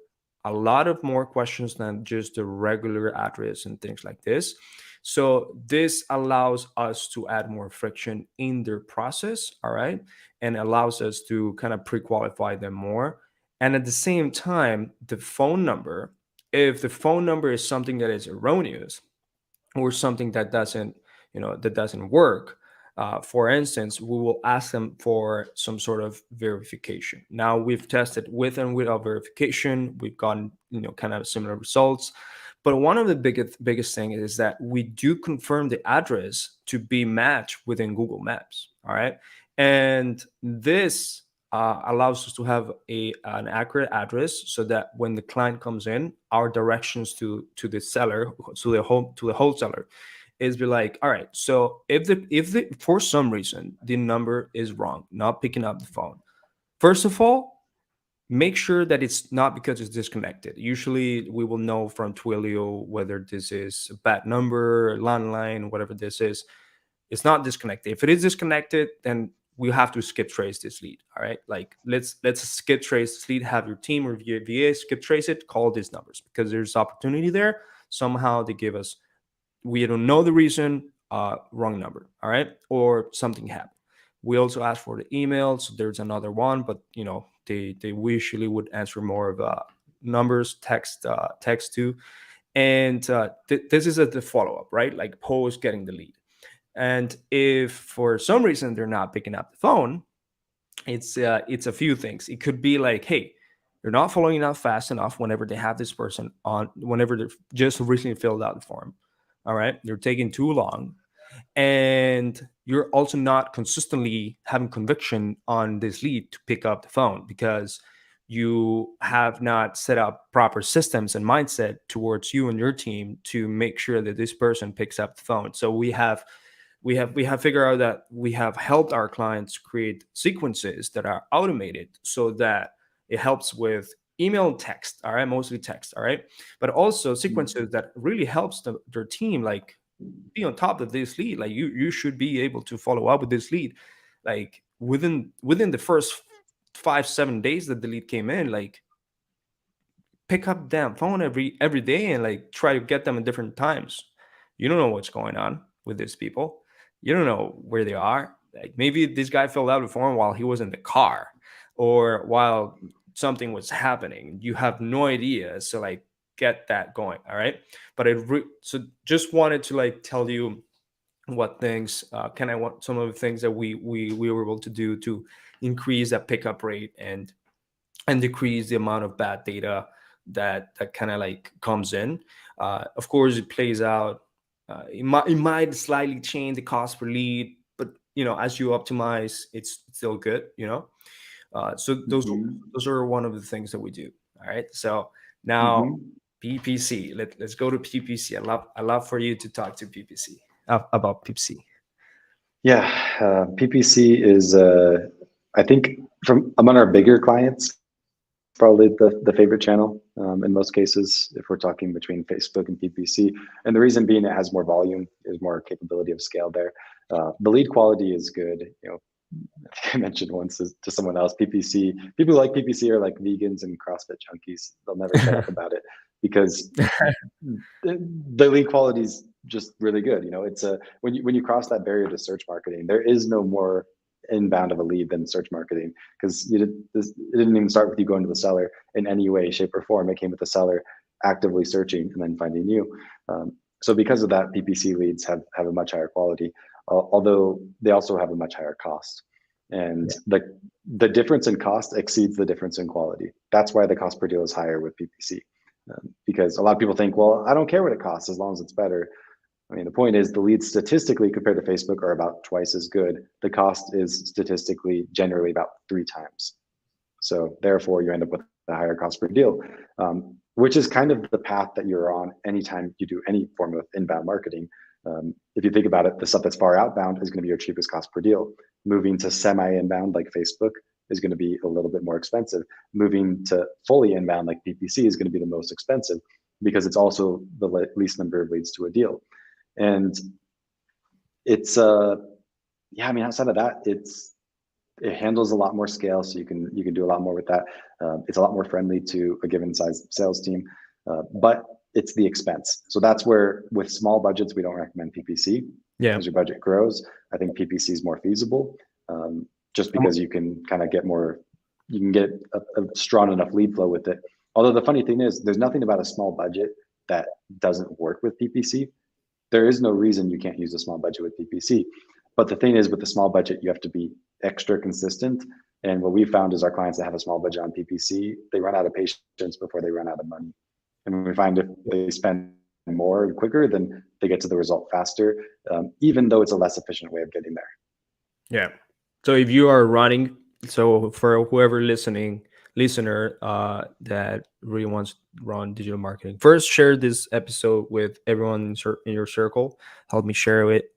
a lot of more questions than just the regular address and things like this. So this allows us to add more friction in their process, all right, and allows us to kind of pre-qualify them more. And at the same time, the phone number, if the phone number is something that is erroneous or something that doesn't work, for instance, we will ask them for some sort of verification. Now we've tested with and without verification, we've gotten kind of similar results. But one of the biggest thing is that we do confirm the address to be matched within Google Maps. All right, and this allows us to have an accurate address, so that when the client comes in, our directions to the seller, to the wholesaler, is be like, all right, so if the for some reason the number is wrong, not picking up the phone, first of all, make sure that it's not because it's disconnected. Usually we will know from Twilio whether this is a bad number, landline, whatever this is. It's not disconnected. If it is disconnected, then we have to skip trace this lead. All right. Like let's skip trace this lead, have your team or VA skip trace it, call these numbers because there's opportunity there. Somehow they give us, we don't know the reason, wrong number. All right. Or something happened. We also ask for the emails. There's another one, but they usually would answer more of numbers, text too. And this is the follow up, right? Like post getting the lead. And if for some reason they're not picking up the phone, it's a few things. It could be like, hey, you're not following up fast enough whenever they have this person on, whenever they're just recently filled out the form. All right, you're taking too long, and you're also not consistently having conviction on this lead to pick up the phone because you have not set up proper systems and mindset towards you and your team to make sure that this person picks up the phone. So we have we have figured out that we have helped our clients create sequences that are automated so that it helps with email and text, all right, mostly text, all right, but also sequences that really helps their team like be on top of this lead. Like you should be able to follow up with this lead like within the first 5 7 days that the lead came in, like pick up damn phone every day and like try to get them at different times. You don't know what's going on with these people. You don't know where they are. Like maybe this guy filled out the form while he was in the car or while something was happening. You have no idea. So like get that going. All right. But so just wanted to like tell you what things can I want some of the things that we were able to do to increase that pickup rate and decrease the amount of bad data that kind of like comes in. Of course, it plays out. It might slightly change the cost per lead, but as you optimize, it's still good. So those are one of the things that we do. All right. So now Mm-hmm. PPC. Let's go to PPC. I love for you to talk to PPC about PPC. Yeah, PPC is, I think, from among our bigger clients, probably the favorite channel in most cases, if we're talking between Facebook and PPC. And the reason being, it has more volume, there's more capability of scale there. The lead quality is good. I think I mentioned once to someone else, PPC, people who like PPC are like vegans and CrossFit junkies. They'll never shut up about it because the lead quality is just really good. It's a when you cross that barrier to search marketing, there is no more inbound of a lead than search marketing because it didn't even start with you going to the seller in any way, shape, or form. It came with the seller actively searching and then finding you. So because of that, PPC leads have a much higher quality, although they also have a much higher cost. And the difference in cost exceeds the difference in quality. That's why the cost per deal is higher with PPC. Because a lot of people think, well, I don't care what it costs as long as it's better. I mean, the point is the leads statistically compared to Facebook are about twice as good. The cost is statistically generally about 3 times. So therefore, you end up with a higher cost per deal, which is kind of the path that you're on anytime you do any form of inbound marketing. If you think about it, the stuff that's far outbound is going to be your cheapest cost per deal. Moving to semi-inbound like Facebook is going to be a little bit more expensive. Moving to fully inbound like PPC is going to be the most expensive because it's also the least number of leads to a deal. And it's yeah, I mean, outside of that, it handles a lot more scale, so you can do a lot more with that. It's a lot more friendly to a given size sales team, but it's the expense. So that's where with small budgets, we don't recommend PPC. Yeah. As your budget grows, I think PPC is more feasible, just because you can kind of get more, you can get a strong enough lead flow with it. Although the funny thing is, there's nothing about a small budget that doesn't work with PPC. There is no reason you can't use a small budget with PPC. But the thing is, with the small budget, you have to be extra consistent. And what we found is our clients that have a small budget on PPC, they run out of patience before they run out of money. And we find if they spend more and quicker, then they get to the result faster, even though it's a less efficient way of getting there. Yeah. So if you are running, so for whoever listener that really wants to run digital marketing, first share this episode with everyone in your circle. Help me share it.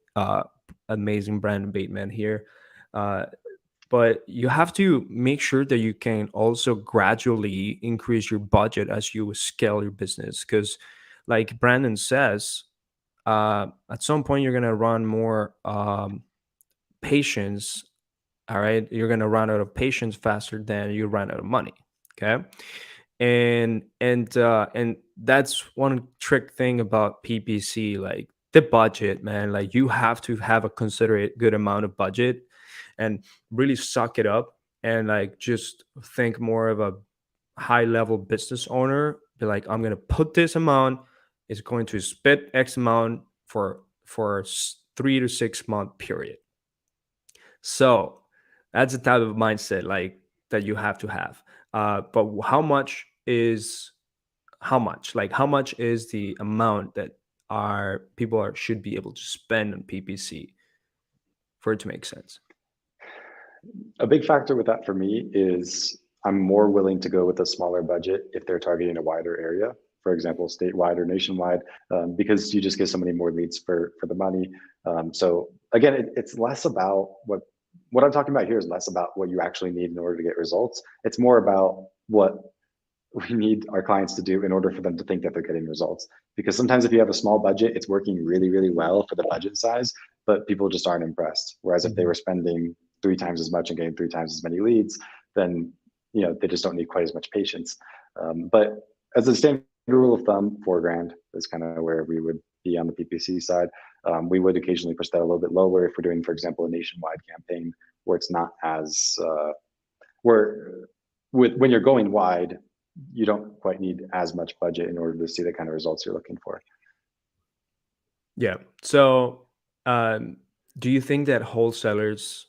Amazing Brandon Bateman here. But you have to make sure that you can also gradually increase your budget as you scale your business. Because, like Brandon says, at some point you're gonna run more patience. All right, you're gonna run out of patience faster than you run out of money. Okay, and that's one trick thing about PPC, like the budget, man. Like you have to have a considerate good amount of budget and really suck it up and like just think more of a high level business owner. Be like, I'm gonna put this amount. It's going to spit X amount for 3 to 6 month period. So that's the type of mindset like that you have to have. But how much? Like how much is the amount that our people should be able to spend on PPC for it to make sense? A big factor with that for me is I'm more willing to go with a smaller budget if they're targeting a wider area. for example, statewide or nationwide, because you just get so many more leads for the money. So again, it's less about what I'm talking about here is less about what you actually need in order to get results. It's more about what we need our clients to do in order for them to think that they're getting results. Because sometimes if you have a small budget, it's working really, really well for the budget size, but people just aren't impressed. Whereas if they were spending 3 times as much and getting 3 times as many leads, then they just don't need quite as much patience. But as a standard rule of thumb, 4 grand is kind of where we would be on the PPC side. We would occasionally push that a little bit lower if we're doing, for example, a nationwide campaign where it's not as where when you're going wide, you don't quite need as much budget in order to see the kind of results you're looking for. Yeah. So, do you think that wholesalers,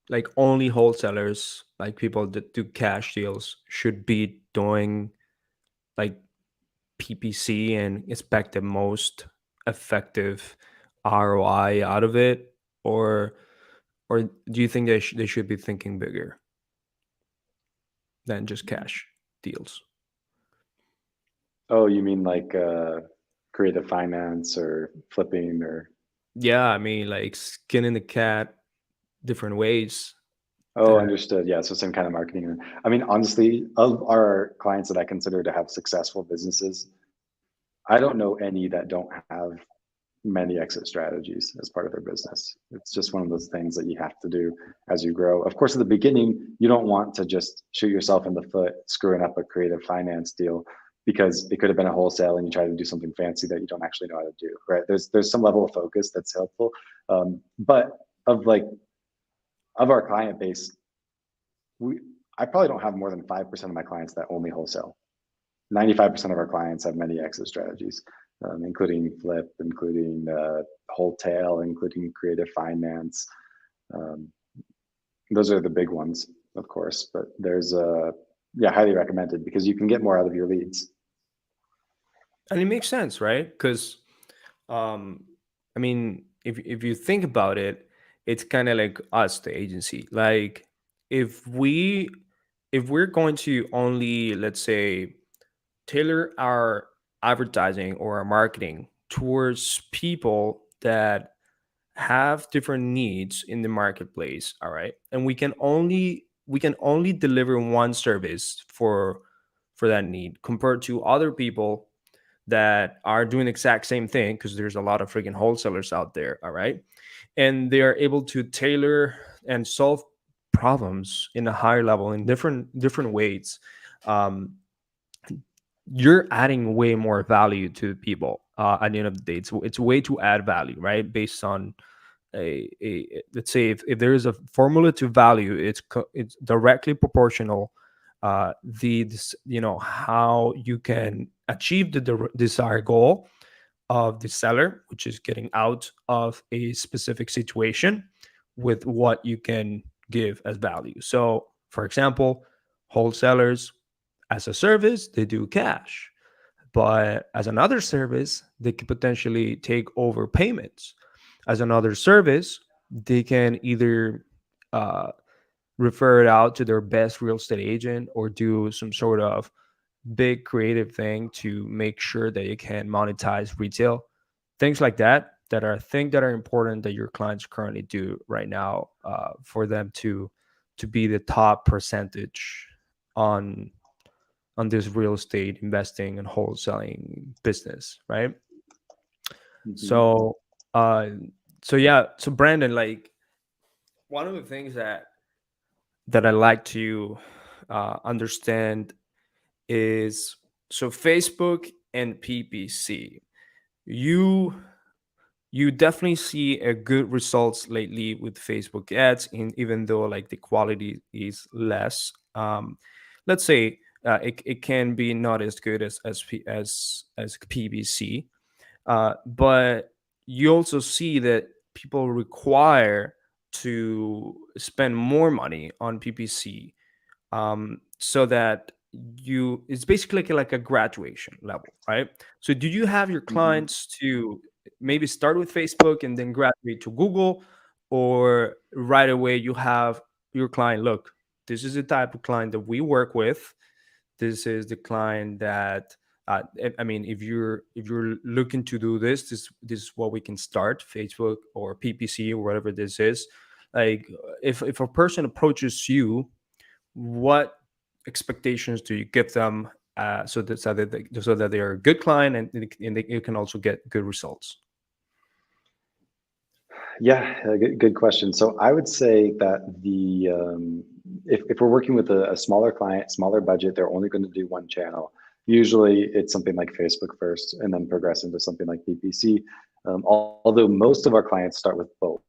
like only wholesalers, like people that do cash deals, should be doing like PPC and expect the most effective ROI out of it, or or do you think they should be thinking bigger than just cash deals? Oh, you mean like creative finance or flipping or? Yeah, I mean, like skinning the cat different ways. Oh, That understood. Yeah, so same kind of marketing. I mean, honestly, of our clients that I consider to have successful businesses, I don't know any that don't have many exit strategies as part of their business. It's just one of those things that you have to do as you grow. Of course, at the beginning, you don't want to just shoot yourself in the foot screwing up a creative finance deal because it could have been a wholesale and you try to do something fancy that you don't actually know how to do, right? There's some level of focus that's helpful. But of our client base, we I probably don't have more than 5% of my clients that only wholesale. 95% of our clients have many exit strategies, including flip, including wholesale, including creative finance. Um, those are the big ones, of course, but there's yeah, highly recommended because you can get more out of your leads. and it makes sense, right? Because um, I mean, if you think about it, it's kind of like us, the agency. Like if we if we're going to only, let's say, tailor our advertising or our marketing towards people that have different needs in the marketplace, all right, and we can only deliver one service for that need compared to other people that are doing the exact same thing, because there's a lot of freaking wholesalers out there, all right, and they are able to tailor and solve problems in a higher level in different ways. um, you're adding way more value to people at the end of the day. It's a way to add value, right? Based on let's say if there is a formula to value, it's directly proportional how you can achieve the desired goal of the seller, which is getting out of a specific situation, with what you can give as value. So for example, wholesalers, as a service, they do cash, but as another service, they could potentially take over payments. As another service, they can either uh, refer it out to their best real estate agent or do some sort of big creative thing to make sure that you can monetize retail. Things like that, that are things that are important that your clients currently do right now, for them to be the top percentage on this real estate investing and wholesaling business, right? Mhm. So, uh, so yeah, so Brandon, like one of the things that I like to understand is, so Facebook and PPC. You you definitely see a good results lately with Facebook ads, in even though like the quality is less. Let's say it can be not as good as PPC, but you also see that people require to spend more money on PPC, so that it's basically like a graduation level, right? So do you have your Mhm. clients to maybe start with Facebook and then graduate to Google, or right away you have your client, look, this is the type of client that we work with, this is the client that I mean, if you're looking to do this is what we can start: Facebook or PPC or whatever this is. Like, if a person approaches you, what expectations do you give them, so that they are a good client, and you can also get good results? Yeah, good question. So I would say that if we're working with a smaller client, smaller budget, they're only going to do one channel. Usually it's something like Facebook first and then progress into something like PPC. Although most of our clients start with both.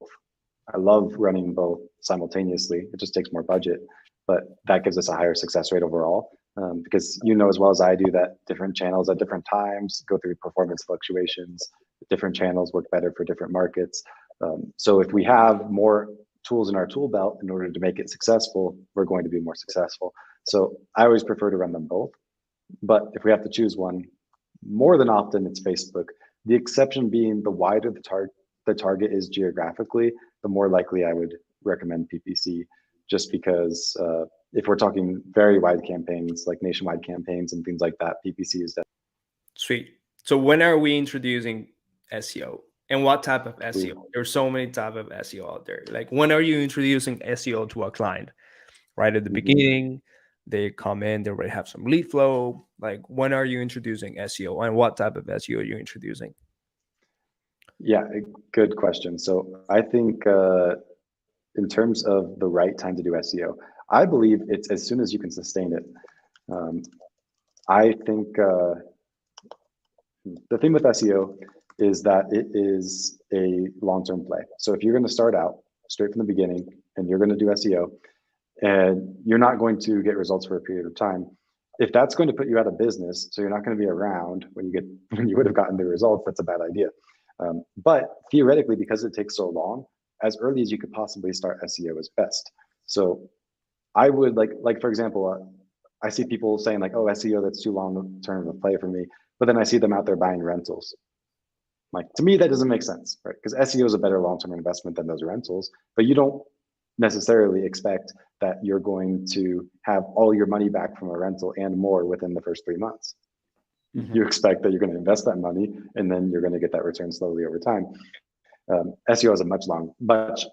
I love running both simultaneously. It just takes more budget, but that gives us a higher success rate overall. Because you know as well as I do that different channels at different times go through performance fluctuations. Different channels work better for different markets. So if we have more tools in our tool belt in order to make it successful, we're going to be more successful. So I always prefer to run them both. But if we have to choose one, more than often it's Facebook. The exception being the wider the target is geographically, the more likely I would recommend PPC, just because if we're talking very wide campaigns, like nationwide campaigns and things like that, PPC is Sweet. So when are we introducing SEO? And what type of definitely. SEO? There's so many type of SEO out there. Like, when are you introducing SEO to a client? Right at the Mhm. beginning, they come in, they already have some lead flow. Like, when are you introducing SEO, and what type of SEO are you introducing? Yeah, good question. So I think in terms of the right time to do SEO, I believe it's as soon as you can sustain it. Um, I think the thing with SEO is that it is a long-term play. So if you're going to start out straight from the beginning and you're going to do SEO and you're not going to get results for a period of time, if that's going to put you out of business, so you're not going to be around when you get when you would have gotten the results, that's a bad idea. But theoretically, because it takes so long, as early as you could possibly start SEO is best. So I would like for example, I see people saying like, "Oh, SEO, that's too long term of a play for me," but then I see them out there buying rentals. Like to me, that doesn't make sense, right? Because SEO is a better long term investment than those rentals, but you don't necessarily expect that you're going to have all your money back from a rental and more within the first 3 months. Mhm. You expect that you're going to invest that money and then you're going to get that return slowly over time. SEO has a much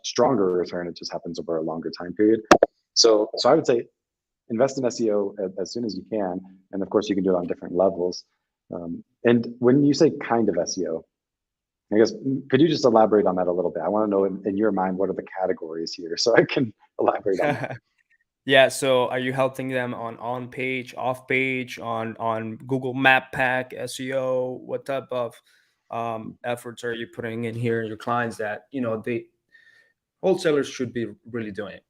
stronger return. It just happens over a longer time period. So I would say invest in SEO as soon as you can, and of course you can do it on different levels. And when you say kind of SEO, I guess could you just elaborate on that a little bit? I want to know in your mind what are the categories here, so I can elaborate on that. Yeah. So are you helping them on page, off page, on Google Map Pack SEO? What type of efforts are you putting in here in your clients that the wholesalers should be really doing?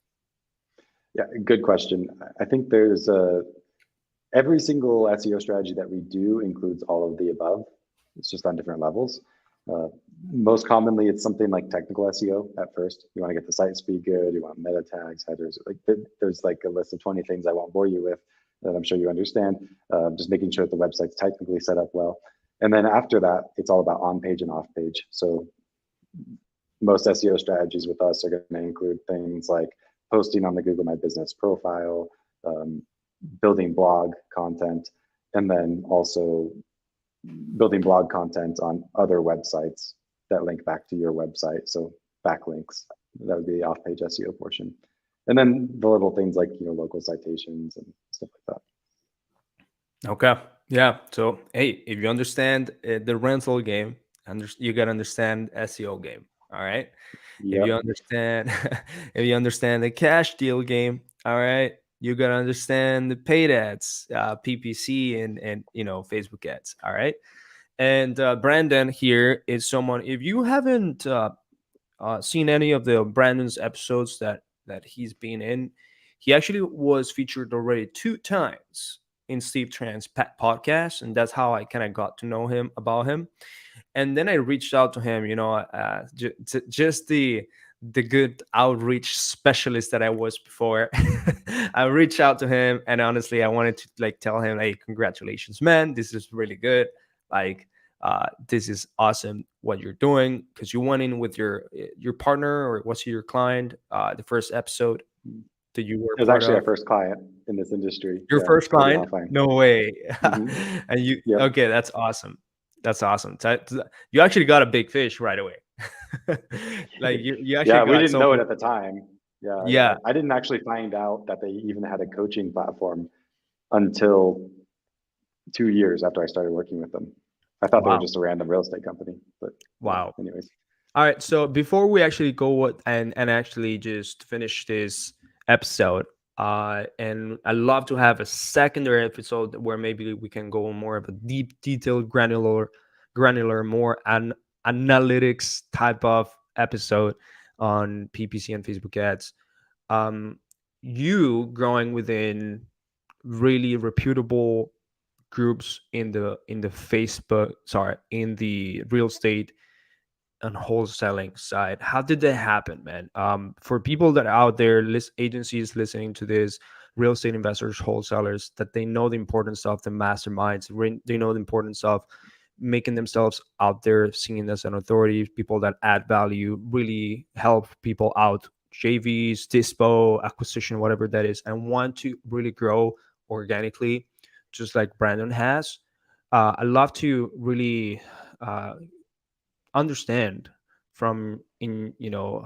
Yeah, good question. I think there's every single SEO strategy that we do includes all of the above. It's just on different levels. Uh, Most commonly, it's something like technical SEO at first. You want to get the site speed good. You want meta tags, headers. Like there's like a list of 20 things I won't bore you with that I'm sure you understand. Just making sure that the website's technically set up well. And then after that, it's all about on page and off page. So most SEO strategies with us are going to include things like posting on the Google My Business profile, um, building blog content, and then also building blog content on other websites that link back to your website. So backlinks, that would be the off-page SEO portion. And then the little things like local citations and stuff like that. Okay. Yeah. So hey, if you understand the rental game, you gotta understand SEO game. All right. If you Yep. understand, if you understand the cash deal game, all right, you gotta understand the paid ads, PPC, and Facebook ads. All right. And Brandon here is someone. If you haven't seen any of the Brandon's episodes that he's been in, he actually was featured already 2 times in Steve Tran's podcast, and that's how I kind of got to know him about him. And then I reached out to him, just the good outreach specialist that I was before. I reached out to him, and honestly, I wanted to like tell him, "Hey, congratulations, man! This is really good. Like, this is awesome what you're doing because you went in with your partner, or was he your client? The first episode, that you were It was part actually our of? first client in this industry. Your Yeah, first coding client? offline. No way. Hmm. And you Yep. okay, that's awesome. That's awesome. You actually got a big fish right away. Like you actually Yeah, we got didn't know it someone. at the time. Yeah, Yeah. I didn't actually find out that they even had a coaching platform until 2 years after I started working with them. I thought they were Wow. just a random real estate company, but yeah. Wow. Anyways, All right, so before we actually and actually just finish this episode, and I love to have a secondary episode where maybe we can go on more of a deep, detailed, granular, more analytics type of episode on PPC and Facebook ads. Um, you growing within really reputable groups in the Facebook, sorry, in the real estate and wholesaling side, how did that happen, man? For people that are out there, agencies listening to this, real estate investors, wholesalers, that they know the importance of the masterminds, they know the importance of making themselves out there, seen as an authority, people that add value, really help people out, JVs, dispo, acquisition, whatever that is, and want to really grow organically, just like Brandon has. I love to really understand from in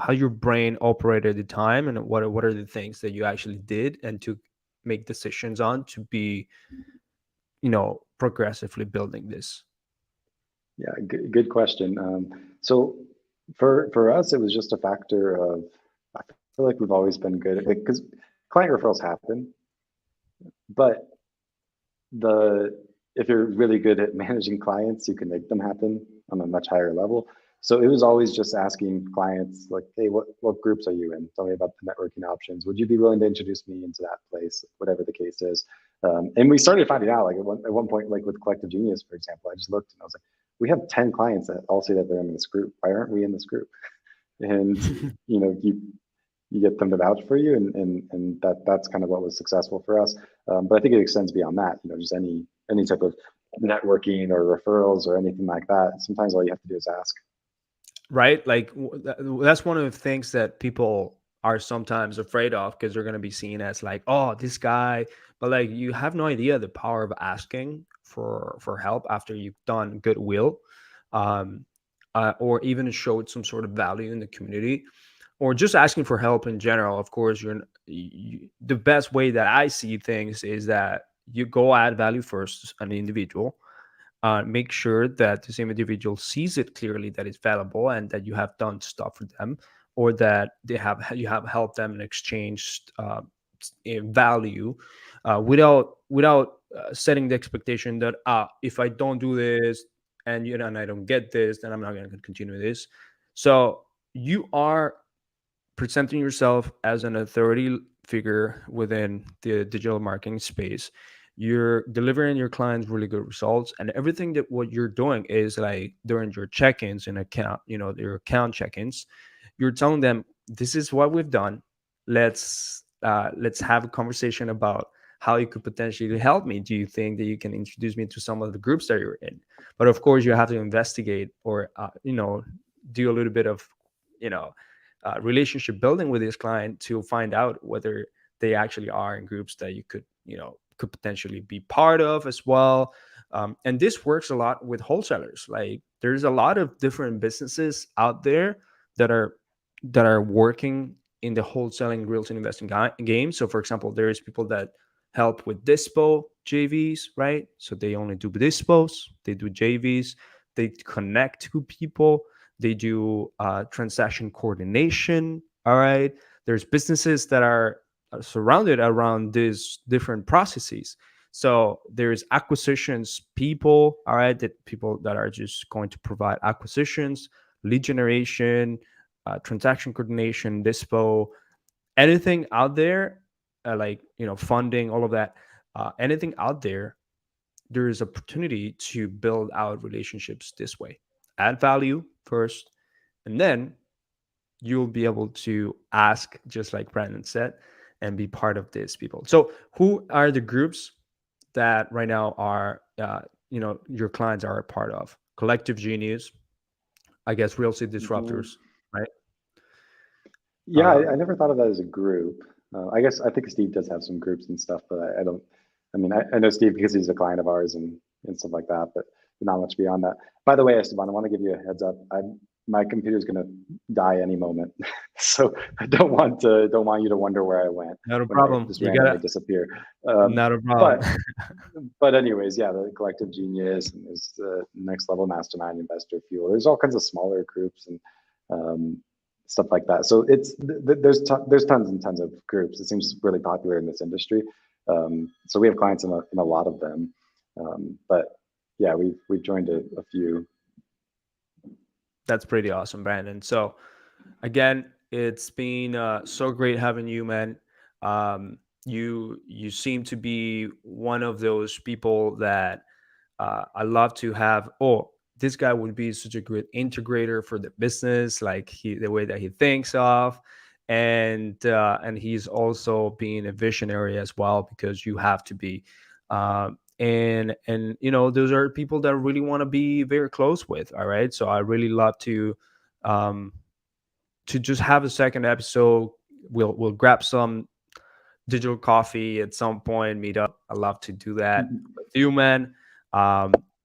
how your brain operated at the time, and what are the things that you actually did and to make decisions on to be progressively building this. yeah, good question. So for us, it was just a factor of, I feel like we've always been good at, because client referrals happen, but the if you're really good at managing clients, you can make them happen on a much higher level. So it was always just asking clients like, hey, what groups are you in? Tell me about the networking options. Would you be willing to introduce me into that place, whatever the case is? And we started finding out, like at one point, like with Collective Genius, for example, I just looked and I was like, we have 10 clients that all say that they're in this group. Why aren't we in this group? And you get them to vouch for you, and that's kind of what was successful for us. But I think it extends beyond that. Just any type of networking or referrals or anything like that. Sometimes all you have to do is ask. Right, like that's one of the things that people are sometimes afraid of, because they're going to be seen as like, oh, this guy, but like you have no idea the power of asking for help after you've done goodwill, um or even showed some sort of value in the community, or just asking for help in general. Of course, the best way that I see things is that you go add value first as an individual, make sure that the same individual sees it clearly that it's valuable and that you have done stuff for them, or that you have helped them and exchanged value, without setting the expectation that if I don't do this and I don't get this, then I'm not going to continue this. So you are presenting yourself as an authority figure within the digital marketing space. You're delivering your clients really good results, and everything that what you're doing is like during your check-ins and account, your account check-ins, you're telling them, this is what we've done. Let's have a conversation about how you could potentially help me. Do you think that you can introduce me to some of the groups that you're in? But of course, you have to investigate, or do a little bit of you know relationship building with this client to find out whether they actually are in groups that you could potentially be part of as well. And this works a lot with wholesalers. Like there's a lot of different businesses out there that are working in the wholesaling real estate investing game. So for example, there is people that help with dispo JVs, right? So they only do dispos, they do JVs, they connect to people, they do transaction coordination. All right. There's businesses that are surrounded around these different processes. So there's acquisitions people, all right, that people that are just going to provide acquisitions, lead generation, transaction coordination, dispo, anything out there, like funding, all of that, anything out there. There is opportunity to build out relationships this way. Add value first, and then you'll be able to ask, just like Brandon said, and be part of these people. So who are the groups that right now are your clients are a part of? Collective Genius, I guess, real estate Hmm. disruptors, right? Yeah, um, I never thought of that as a group. I think Steve does have some groups and stuff, but I don't. I mean, I know Steve because he's a client of ours and stuff like that, but not much beyond that. By the way, Esteban, I want to give you a heads up. My computer's going to die any moment, so I don't want you to wonder where I went Not a when I problem. just You randomly gotta. disappear. Not a problem. But anyways, yeah, the collective genius and there's the next level mastermind investor fuel. There's all kinds of smaller groups and stuff like that. So there's tons and tons of groups. It seems really popular in this industry. So we have clients in a lot of them. But yeah, we've joined a few. That's pretty awesome, Brandon. So again, it's been so great having you, man. You seem to be one of those people that I love to have. Oh, this guy would be such a great integrator for the business, like the way that he thinks of, and he's also being a visionary as well because you have to be. And those are people that I really want to be very close with. All right, so I really love um, to just have a second episode. We'll grab some digital coffee at some point, meet up. I love to do that with you, man.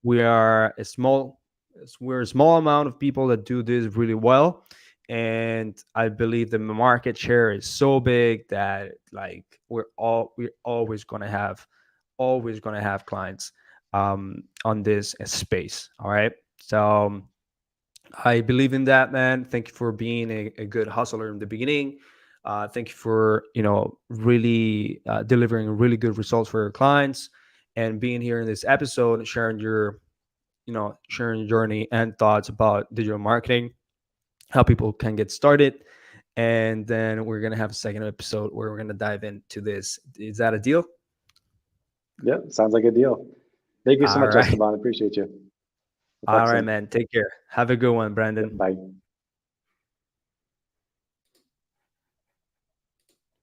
We are we're a small amount of people that do this really well, and I believe the market share is so big that like we're always gonna have clients on this space. All right, so I believe in that, man. Thank you for being a good hustler in the beginning. Thank you for really delivering really good results for your clients and being here in this episode and sharing your journey and thoughts about digital marketing, how people can get started. And then we're gonna have a second episode where we're gonna dive into this. Is that a deal? Yeah, sounds like a deal. Thank you so All much, right. Esteban. Appreciate you. We'll All talk right, soon. man. Take care. Have a good one, Yep, Brandon. bye.